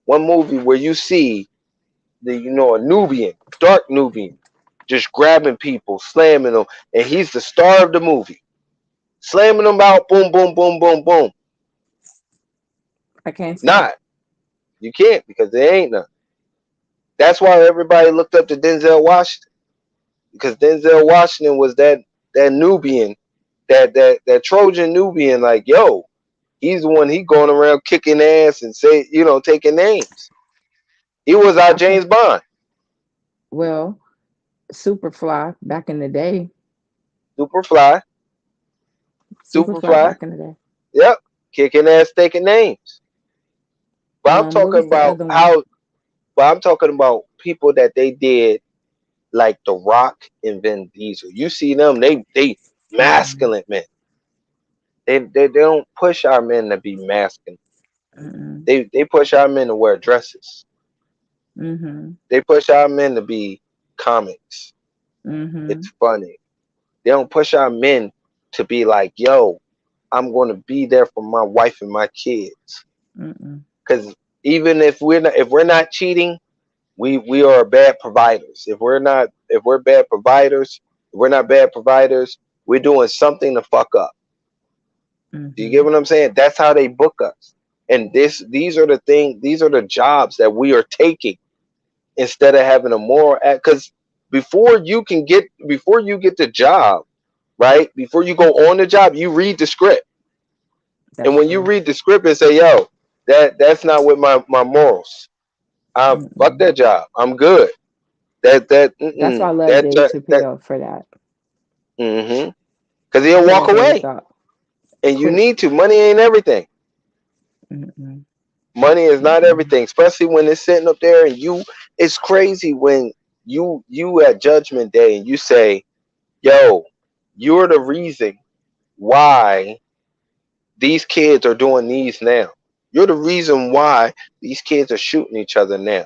one movie where you see a Nubian, dark Nubian, just grabbing people, slamming them, and he's the star of the movie, slamming them out, boom, boom, boom, boom, boom. I can't say. Not you can't because there ain't none. That's why everybody looked up to Denzel Washington because Denzel Washington was that Nubian, that Trojan Nubian. Like yo, he's the one he going around kicking ass and taking names. He was our I can James Bond. well, Superfly back in the day. Superfly, Superfly Superfly. back in the day. Yep, kicking ass, taking names. But I'm What talking was the about other one? how. But I'm talking about people that they did like The Rock and Vin Diesel. You see them, they Mm-mm. masculine men. They don't push our men to be masculine. Mm-mm. They push our men to wear dresses. Mm-hmm. They push our men to be comics. Mm-hmm. It's funny. They don't push our men to be like, yo, I'm going to be there for my wife and my kids. Mm-mm. Because even if we're not cheating, we are bad providers. If we're bad providers, if we're not bad providers, we're doing something to fuck up. Do you get Mm-hmm. what I'm saying? That's how they book us. And these are the jobs that we are taking instead of having a moral act. Because before you get the job, right? Before you go on the job, you read the script. And That's when you true. read the script and say, yo, that's not with my morals. Fuck Mm-mm. that job. I'm good. That That's why I love that Dave that Chappelle for that. mm-hmm. Because he'll He walk has never away, thought and you quit. need to. Money ain't everything. Mm-mm. Money is not Mm-mm. everything, especially when it's sitting up there and you. It's crazy when you at Judgment Day and you say, "Yo, you're the reason why these kids are doing these now. You're the reason why these kids are shooting each other now."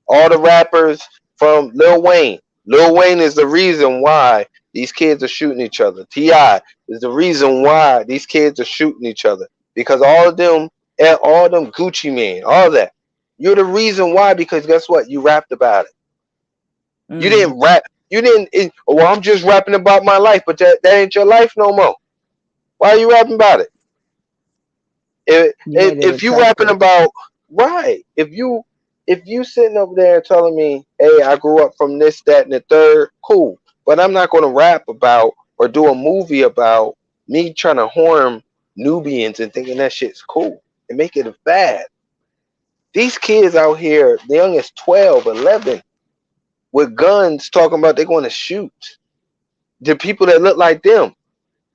All the rappers from Lil Wayne. Lil Wayne is the reason why these kids are shooting each other. T.I. is the reason why these kids are shooting each other. Because all them Gucci men, all that. You're the reason why because guess what? You rapped about it. You Mm. didn't rap. You didn't. Well, I'm just rapping about my life, but that ain't your life no more. Why are you rapping about it? If, You if, made it if you rapping attractive. about right, if you sitting over there telling me, hey, I grew up from this, that, and the third, cool. But I'm not gonna rap about or do a movie about me trying to harm Nubians and thinking that shit's cool and make it a fad. These kids out here, the young as 12, 11, with guns talking about they're going to shoot the people that look like them.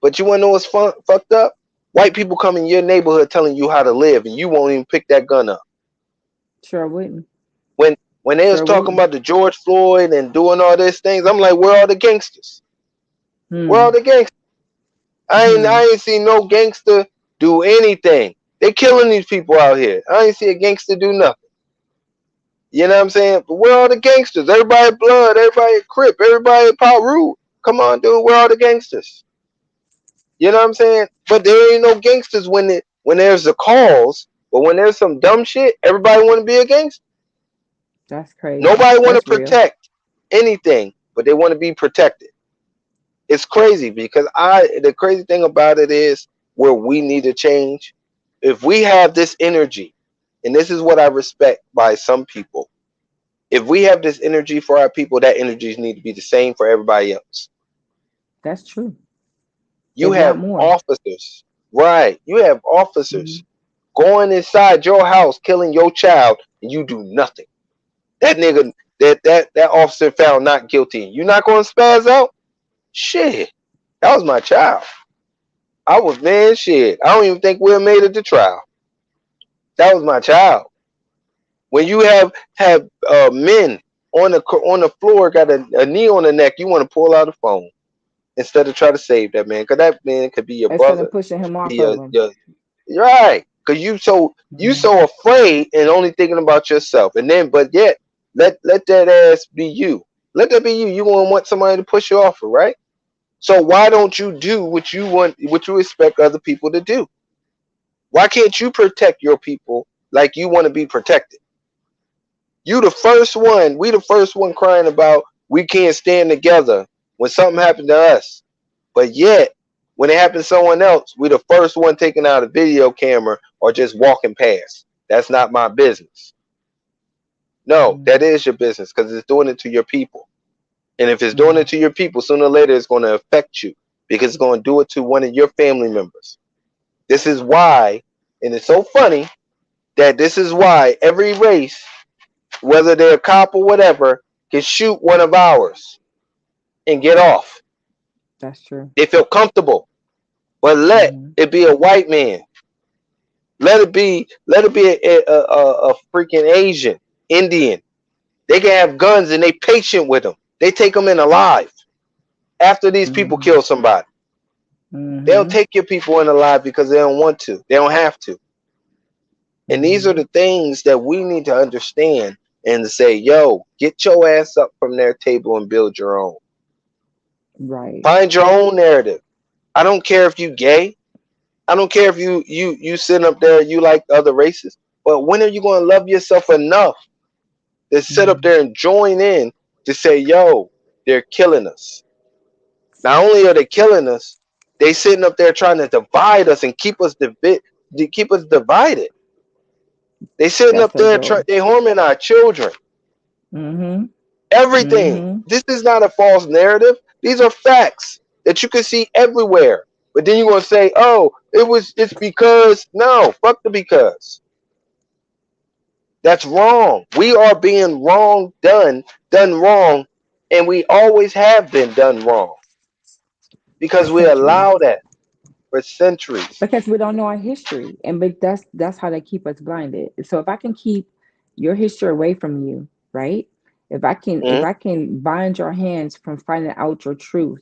But you want to know what's fucked up? White people come in your neighborhood telling you how to live, and you won't even pick that gun up. Sure wouldn't. When when they was Sure talking wouldn't. about the George Floyd and doing all these things, I'm like, where are the gangsters? Where Hmm. are the gangsters? I Hmm. ain't seen no gangster do anything. They killing these people out here. I ain't see a gangster do nothing. You know what I'm saying? But where are the gangsters? Everybody blood, everybody crip, everybody power rude. Come on, dude, where are the gangsters? You know what I'm saying? But there ain't no gangsters when there's a cause. But when there's some dumb shit, everybody want to be a gangster. That's crazy. Nobody want to That's real. protect anything, but they want to be protected. It's crazy because the crazy thing about it is where we need to change. If we have this energy, and this is what I respect by some people, if we have this energy for our people, that energy need to be the same for everybody else. That's true. You If not have more. officers, right? You have Hmm. officers going inside your house, killing your child, and you do nothing. That nigga, that officer found not guilty. You not gonna spaz out? Shit, that was my child. I was man, shit. I don't even think we'll made it to trial. That was my child. When you have men on the floor, got a knee on the neck, you want to pull out a phone instead of try to save that man, because that man could be your Instead of brother, pushing him be off of him. your right, because you Hmm. so afraid and only thinking about yourself, and then but yet let that ass be you. Let that be you. You gonna want somebody to push you off of, right? So why don't you do what you want, what you expect other people to do? Why can't you protect your people like you want to be protected? You the first one, we the first one crying about we can't stand together when something happened to us. But yet, when it happens to someone else, we the first one taking out a video camera or just walking past. That's not my business. No, that Hmm. is your business because it's doing it to your people. And if it's doing Hmm. it to your people, sooner or later it's going to affect you because it's going to do it to one of your family members. This is why, and it's so funny that this is why every race, whether they're a cop or whatever, can shoot one of ours and get off. That's true. They feel comfortable. But let Hmm. it be a white man. Let it be a freaking Asian, Indian. They can have guns and they patient with them. They take them in alive after these people Hmm. kill somebody. They don't Hmm. take your people in alive because they don't want to. They don't have to. And these are Hmm. the things that we need to understand and to say, yo, get your ass up from their table and build your own. Right. Find your own narrative. I don't care if you gay. I don't care if you sitting up there you like other races. But when are you going to love yourself enough to sit up Hmm. there and join in to say, yo, they're killing us. Not only are they killing us, they sitting up there trying to divide us and keep us divided. They sitting That's up their there goal. they harming our children. Hmm. Everything. Hmm. This is not a false narrative. These are facts that you can see everywhere. But then you're gonna say, "Oh, it's because." No, fuck the because. That's wrong. We are being done wrong, and we always have been done wrong For because we allow centuries. that for centuries. Because we don't know our history, and but that's how they keep us blinded. So if I can keep your history away from you, right? If Mm-hmm. I can bind your hands from finding out your truth,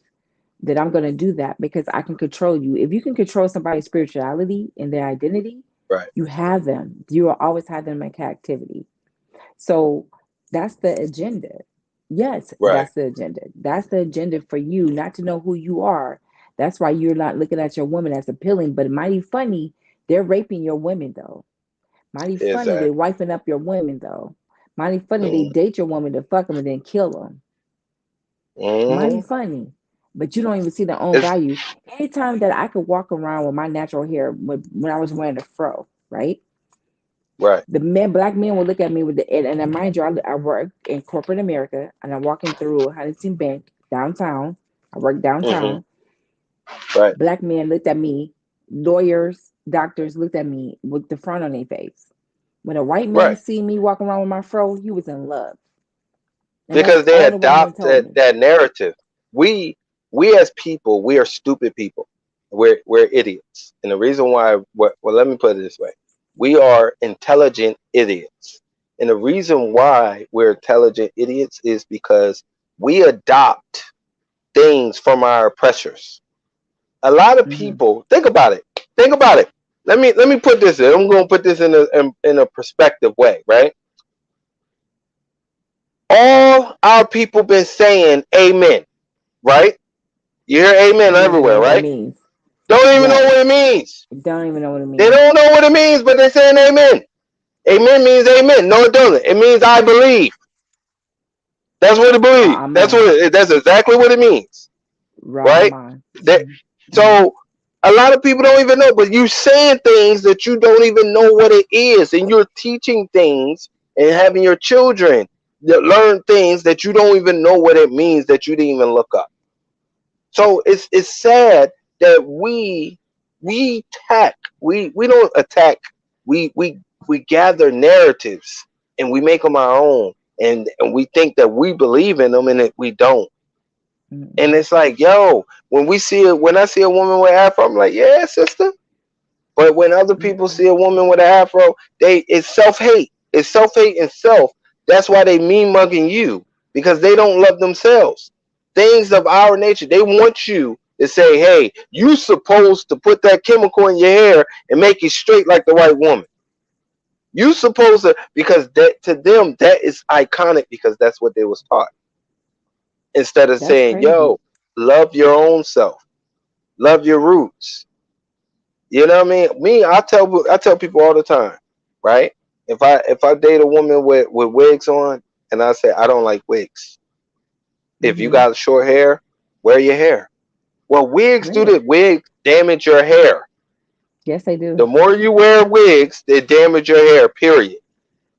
then I'm going to do that because I can control you. If you can control somebody's spirituality and their identity, Right. you have them. You will always have them in captivity. So that's the agenda. Yes, Right. That's the agenda for you, not to know who you are. That's why you're not looking at your woman as appealing. But mighty funny, they're raping your women though. Mighty funny, they Exactly. wiping up your women though. Mighty funny, they Mm-hmm. date your woman to fuck them and then kill them. Mighty Mm-hmm. funny. But you don't even see their own It's value. Anytime that I could walk around with my natural hair when I was wearing a fro, right? right. Black men will look at me with the, and mind you, I work in corporate America, and I'm walking through Huntington Bank downtown. I work Mm-hmm. downtown. Right. Black men looked at me, lawyers, doctors looked at me with the front on their face. When a white man Right. see me walking around with my fro, he was in love, and that's Because they all the white men adopt told me. that narrative. We we as people, we are stupid people. We're idiots. And the reason why, well, let me put it this way: we are intelligent idiots. And the reason why we're intelligent idiots is because we adopt things from our oppressors. A lot of Hmm. people think about it. Think about it. Let me put this in. I'm going to put this in a perspective way, right? All our people been saying amen, right? You hear amen Don't even everywhere, know what it right? means. Don't even know Right. what it means. Don't even know what it They means. don't know what it means, but they're saying amen. Amen means amen. No, it doesn't. It means I believe. That's what it believes. Amen. That's exactly what it means, right? Rahman. That Mm-hmm. so a lot of people don't even know, but you saying things that you don't even know what it is, and you're teaching things and having your children that learn things that you don't even know what it means that you didn't even look up. So it's sad that we attack. We don't attack. We gather narratives and we make them our own, and we think that we believe in them, and that we don't. And Mm-hmm. it's like, yo, when I see a woman with afro, I'm like, yeah, sister. But when other people Yeah. see a woman with an afro, it's self hate. It's self hate and self. That's why they mean mugging you, because they don't love themselves. Things of our nature, they want you to say, hey, you supposed to put that chemical in your hair and make it straight like the white woman. You supposed to, because that to them that is iconic, because that's what they was taught. Instead of That's saying, crazy. yo, love your own self, love your roots. You know what I mean? I tell people all the time, right? If I date a woman with wigs on, and I say I don't like wigs. If you Mm-hmm. got short hair, wear your hair. Well, wigs do Really? that. Wigs damage your hair. Yes, they do. The more you wear wigs, they damage your hair. Period.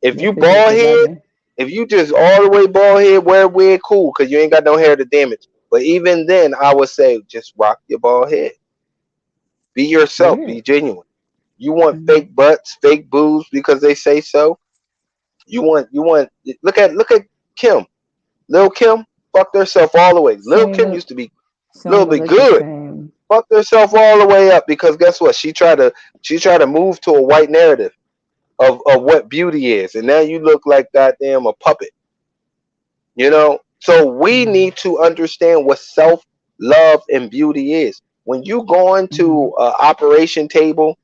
If Yes, you they do. bald The head, rubbing. if you just all the way bald head, wear a wig, cool, because you ain't got no hair to damage. But even then, I would say just rock your bald head. Be yourself. Weird. Be genuine. You want Mm-hmm. fake butts, fake boobs because they say so. You want look at Kim. Lil Kim fucked herself all the way. Lil Same Kim look. used to be She a don't little even bit look the good. same. Fucked herself all the way up because guess what? She tried to move to a white narrative of what beauty is. And now you look like goddamn a puppet. You know? So we Mm-hmm. need to understand what self love and beauty is. When you go Mm-hmm. into an operation table,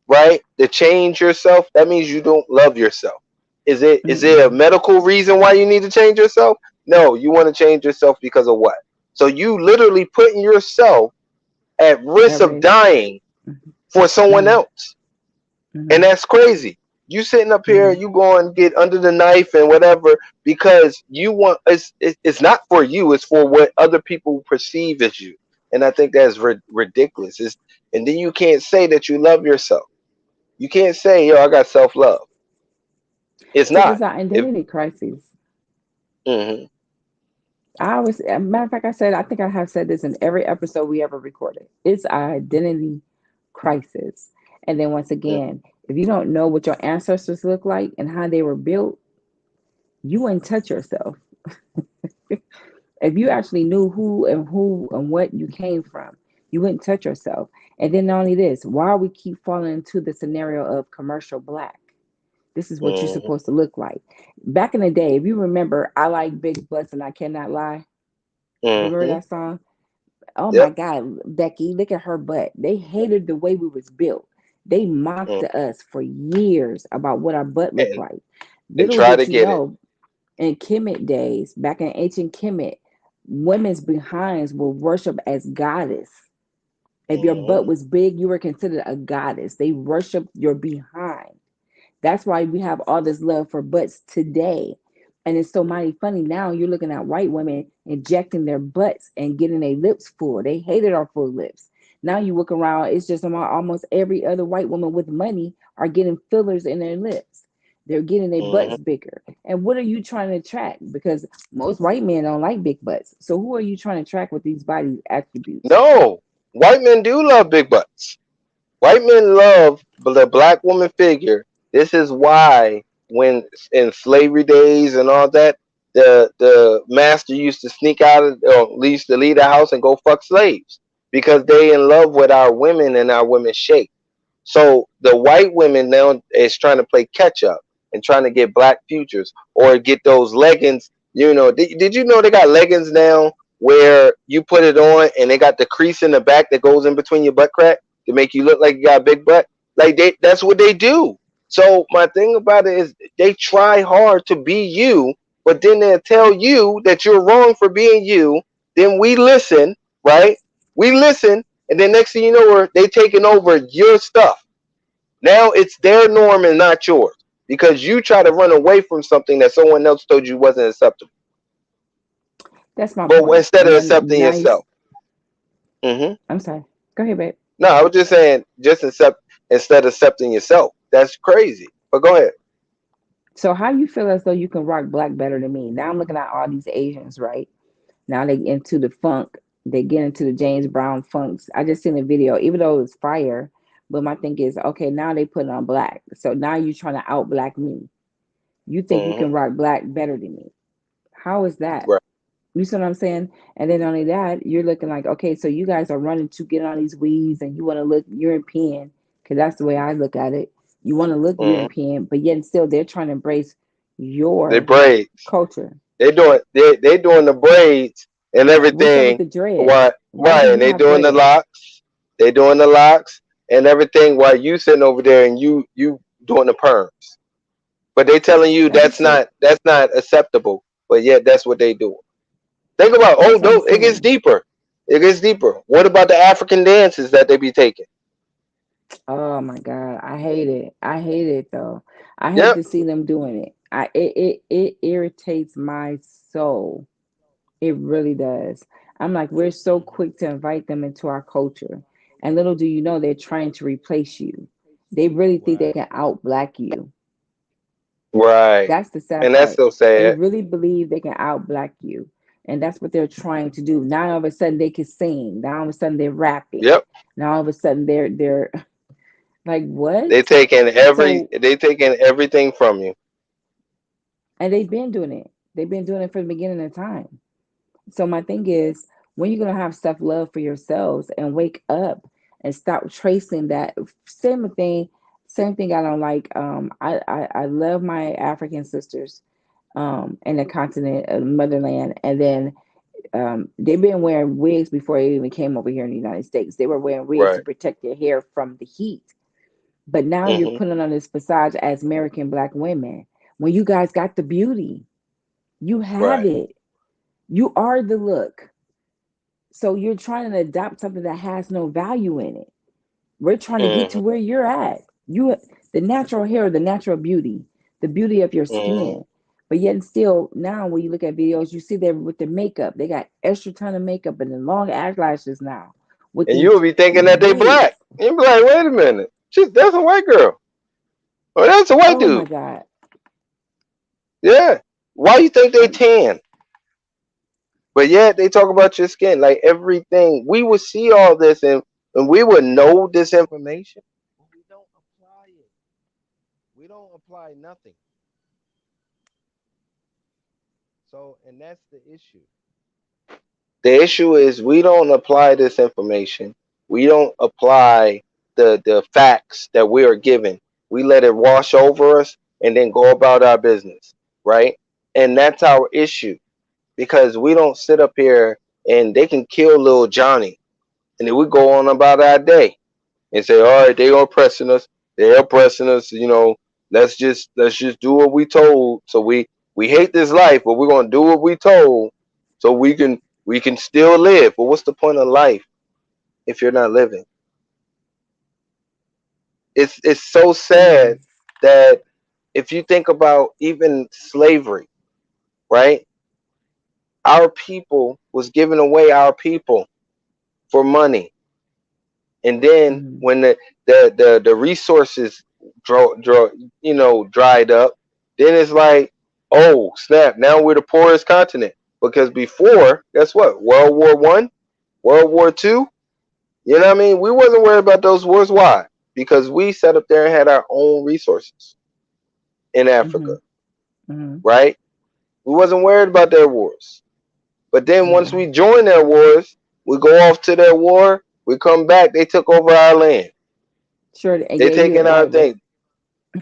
right, to change yourself, that means you don't love yourself. Is it a Mm-mm. medical reason why you need to change yourself? No, you want to change yourself because of what? So you literally putting yourself at risk At of risk. dying for someone Mm-hmm. else. And Mm-hmm. that's crazy. You sitting up here, Mm-hmm. you go and get under the knife and whatever because you want it's not for you, it's for what other people perceive as you. And I think that's ridiculous. And then you can't say that you love yourself. You can't say, yo, I got self love. It's Because it's not. an If identity crisis. hmm I always, a matter of fact, I said, I think I have said this in every episode we ever recorded. It's our identity crisis. And then once again, if you don't know what your ancestors look like and how they were built, you wouldn't touch yourself. If you actually knew who and what you came from, you wouldn't touch yourself. And then not only this, why we keep falling into the scenario of commercial black? This is what you're hmm supposed to look like. Back in the day, if you remember, I like big butts and I cannot lie. Remember hmm that song? Oh my Yep. God, Becky, look at her butt. They hated the way we was built. They mocked mm us for years about what our butt looked And like. and Little try to did you get it. know, in Kemet days, back in ancient Kemet, women's behinds were worshipped as goddess. If your hmm butt was big, you were considered a goddess. They worshiped your behind. That's why we have all this love for butts today. And it's so mighty funny now. You're looking at white women injecting their butts and getting their lips full. They hated our full lips. Now you look around, it's just almost every other white woman with money are getting fillers in their lips. They're getting their hmm butts bigger. And what are you trying to attract? Because most white men don't like big butts. So who are you trying to attract with these body attributes? No, white men do love big butts. White men love the black woman figure. This is why when in slavery days and all that, the master used to sneak out of or used to leave the house and go fuck slaves because they in love with our women and our women's shape. So the white women now is trying to play catch up and trying to get black futures or get those leggings. Did you know they got leggings now where you put it on and they got the crease in the back that goes in between your butt crack to make you look like you got a big butt? Like that's what they do. So my thing about it is they try hard to be you, but then they'll tell you that you're wrong for being you. Then we listen, right? We listen, and then next thing you know, they taking over your stuff. Now it's their norm and not yours. because you try to run away from something that someone else told you wasn't acceptable. That's my But point. instead And of then accepting now you, yourself, hmm I'm sorry. Go ahead, babe. no, I was just saying, just accept instead of accepting yourself. That's crazy. But go ahead. So how you feel as though you can rock black better than me? Now I'm looking at all these Asians, right? Now they into the funk. They get into the James Brown funks. I just seen a video, even though it was fire. But my thing is, okay, now they put it on black. So now you trying to out black me. You think you Hmm. can rock black better than me. How is that? Right. You see what I'm saying? And then only that, you're looking like, okay, so you guys are running to get on these weaves and you want to look European, because that's the way I look at it. You want to look Hmm. European, but yet still they're trying to embrace They your braids. culture. They doing the braids and What's up with everything. the dreads? What Why do right? And you they have doing the dreads? locks. They doing the locks and everything while you sitting over there and you doing the perms. But they telling you That's just it. that's not acceptable. But yet that's what they do. Think about That's what I'm no, it gets saying. deeper. It gets deeper. What about the African dances that they be taking? Oh my God. I hate it. I hate it though. I hate Yep. to see them doing it. It irritates my soul. It really does. I'm like, we're so quick to invite them into our culture. And little do you know, they're trying to replace you. They really think they Right. can out black you. Right. That's the sad And that's part. so They sad. really believe they can out black you. And that's what they're trying to do. Now all of a sudden they can sing. Now all of a sudden they're rapping. Yep. Now all of a sudden they're like, They what? taking So, everything from you. and they've been doing it. They've been doing it from the beginning of time. So my thing is, when you're gonna have self love for yourselves and wake up and stop tracing that same thing. Same thing I don't like. I love my African sisters in the continent, motherland, and then they've been wearing wigs before they even came over here in the United States. They were wearing wigs to Right. protect their hair from the heat. But now you're Hmm. putting on this facade as American black women when you guys got the beauty. You have Right. it. You are the look. So you're trying to adopt something that has no value in it. We're trying to get to Hmm. where you're at. You the natural hair, the natural beauty, the beauty of your Hmm. skin. But yet and still now when you look at videos, you see them with the makeup. They got extra ton of makeup and then long eyelashes now with And you'll these be thinking that they wigs. black. You'll be like, wait a minute. That's a white girl. Or that's a white Oh my dude. God. Yeah. Why you think they I'm tan? But yet they talk about your skin. Like everything. We would see all this and we would know this information. But we don't apply it. We don't apply nothing. So and that's the issue. The issue is we don't apply this information. We don't apply the facts that we are given. We let it wash over us and then go about our business, right? And that's our issue because we don't sit up here and they can kill little Johnny and then we go on about our day and say, all right, they are oppressing us. They're oppressing us. Let's just do what we told. So we hate this life, but we're gonna do what we told, so we can still live. But what's the point of life if you're not living? It's so it sad is. that if you think about even slavery, right? Our people was giving away our people for money, and then Mm-hmm. when the resources dried up, then it's like, oh snap, now we're the poorest continent because before, guess what, World War I, World War II, you know what I mean, we wasn't worried about those wars. Why? Because we sat up there and had our own resources in Africa, Mm-hmm. Mm-hmm. right? We wasn't worried about their wars. But then once Mm-hmm. we joined their wars, we go off to their war, we come back, they took over our land. Sure, I They gave you the taking our Bible. thing.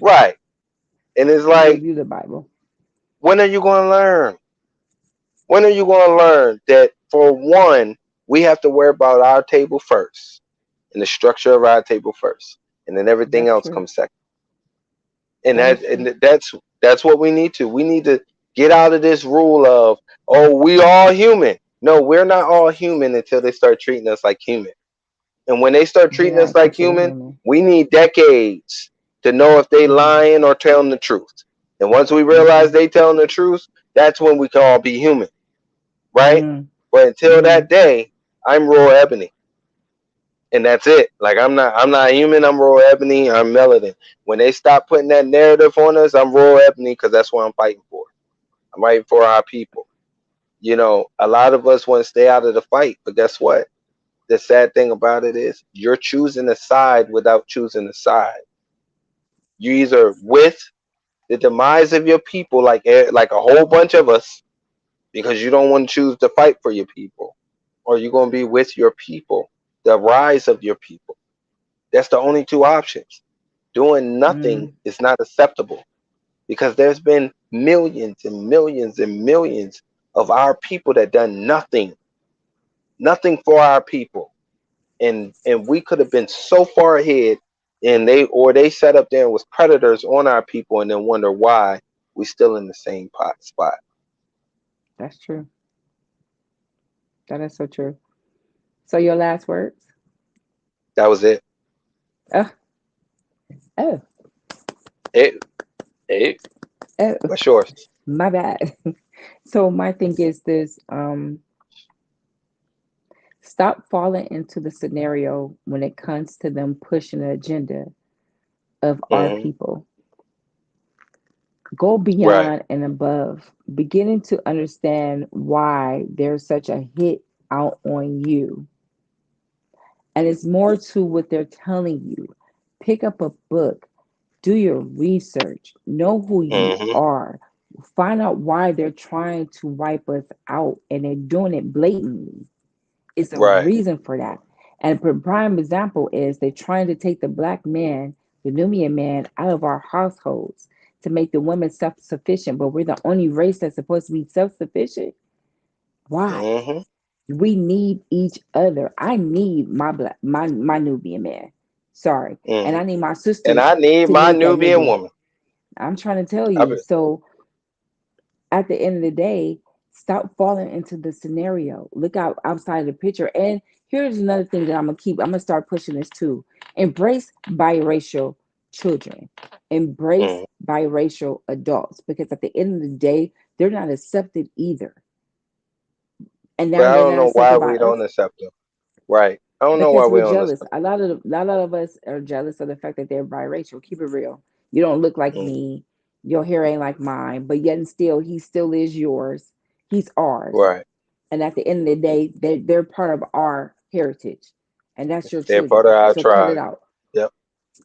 Right. And it's They gave like, you the Bible. when are you going to learn? When are you going to learn that, for one, we have to worry about our table first and the structure of our table first, and then everything That's else true. comes second. And That that is true. and that's what we need to. We need to get out of this rule of, oh, we all human. No, we're not all human until they start treating us like human. And when they start We're treating us not like considered human, human. we need decades. to know if they Mm-hmm. lying or telling the truth. And once we Mm-hmm. realize they telling the truth, that's when we can all be human, right? Mm-hmm. But until Mm-hmm. that day, I'm raw ebony, and that's it. Like I'm not human. I'm raw ebony. I'm melanin. When they stop putting that narrative on us, I'm raw ebony because that's what I'm fighting for. I'm fighting for our people. A lot of us want to stay out of the fight, but guess what? The sad thing about it is you're choosing a side without choosing a side. You either with the demise of your people, like a whole bunch of us, because you don't want to choose to fight for your people, or you're going to be with your people, the rise of your people. That's the only two options. Doing nothing Mm-hmm. is not acceptable because there's been millions and millions and millions of our people that done nothing for our people, and we could have been so far ahead, and they sat up there and was predators on our people, and then wonder why we still in the same spot. That's true. That is so true. So your last words? That was it. Oh, oh, It it oh, What's yours? my bad. So my thing is this: stop falling into the scenario when it comes to them pushing the agenda of our Hmm. people. Go Right. beyond and above, beginning to understand why there's such a hit out on you. And it's more to what they're telling you. Pick up a book, do your research, know who you Hmm. are, find out why they're trying to wipe us out, and they're doing it blatantly. It's a Right. reason for that. And a prime example is they're trying to take the black man, the Nubian man, out of our households to make the women self sufficient. But we're the only race that's supposed to be self sufficient. Why? Hmm. We need each other. I need my Nubian man. Sorry. And Hmm. I need my And sisters I need to my need that Nubian Nubian. woman. I'm trying to tell I you. be, So at the end of the day, stop falling into the scenario. Look out outside the picture. And here's another thing that I'm gonna start pushing this too. Embrace biracial children. Embrace hmm biracial adults because at the end of the day, they're not accepted either. And but now I they're don't not know why accepted by we don't us accept them. Right. I don't know why because we we're don't jealous. accept A lot of us are jealous of the fact that they're biracial. Keep it real. You don't look like them. me. Your hair ain't like mine, but yet and still, he still is yours. He's ours. Right. And at the end of the day, they're part of our heritage, and that's your They're part of children. our So cut it tribe. out. Yep.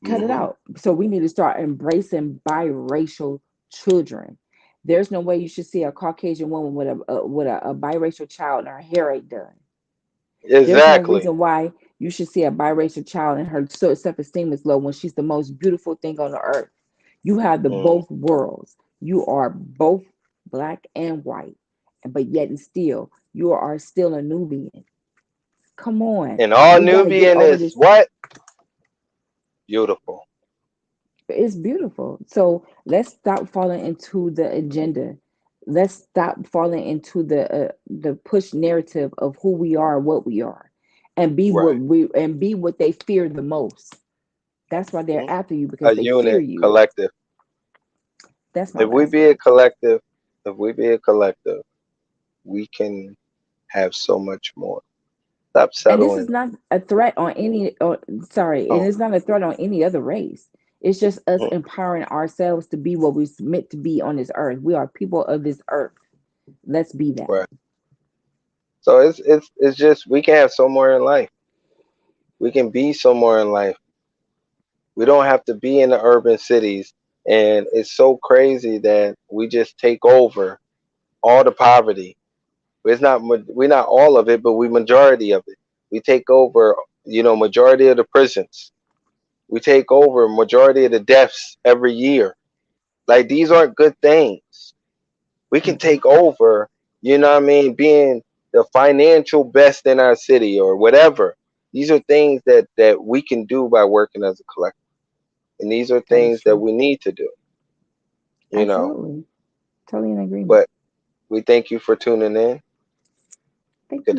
Cut it Hmm. out. So we need to start embracing biracial children. There's no way you should see a Caucasian woman with a biracial child and her hair ain't done. There's no Exactly. reason why you should see a biracial child and her self-esteem is low when she's the most beautiful thing on the earth. You have the Hmm. both worlds. You are both black and white, but yet and still, you are still a Nubian. Come on, And all we got to get Nubian over is this. what? Beautiful. It's beautiful. So let's stop falling into the agenda. Let's stop falling into the push narrative of who we are, what we are, Right. and be what they fear the most. That's why they're Mhm. after you because A they fear unit, you. collective. That's my If we last be a words. collective, if we be a collective, we can have so much more. Stop And this is settling. not a threat on any. Sorry, and Oh, it's not a threat on any other race. It's just us mm, empowering ourselves to be what we're meant to be on this earth. We are people of this earth. Let's be that. right. So it's just we can have so more in life. We can be so more in life. We don't have to be in the urban cities. And it's so crazy that we just take over all the poverty. It's not we're not all of it, but we majority of it. We take over, majority of the prisons. We take over majority of the deaths every year. Like these aren't good things. We can Mm-mm. take over, being the financial best in our city or whatever. These are things that we can do by working as a collective. And these are That is things that true. we need to do, you know. Absolutely. Totally in agreement. But we thank you for tuning in. Thank Good you. day.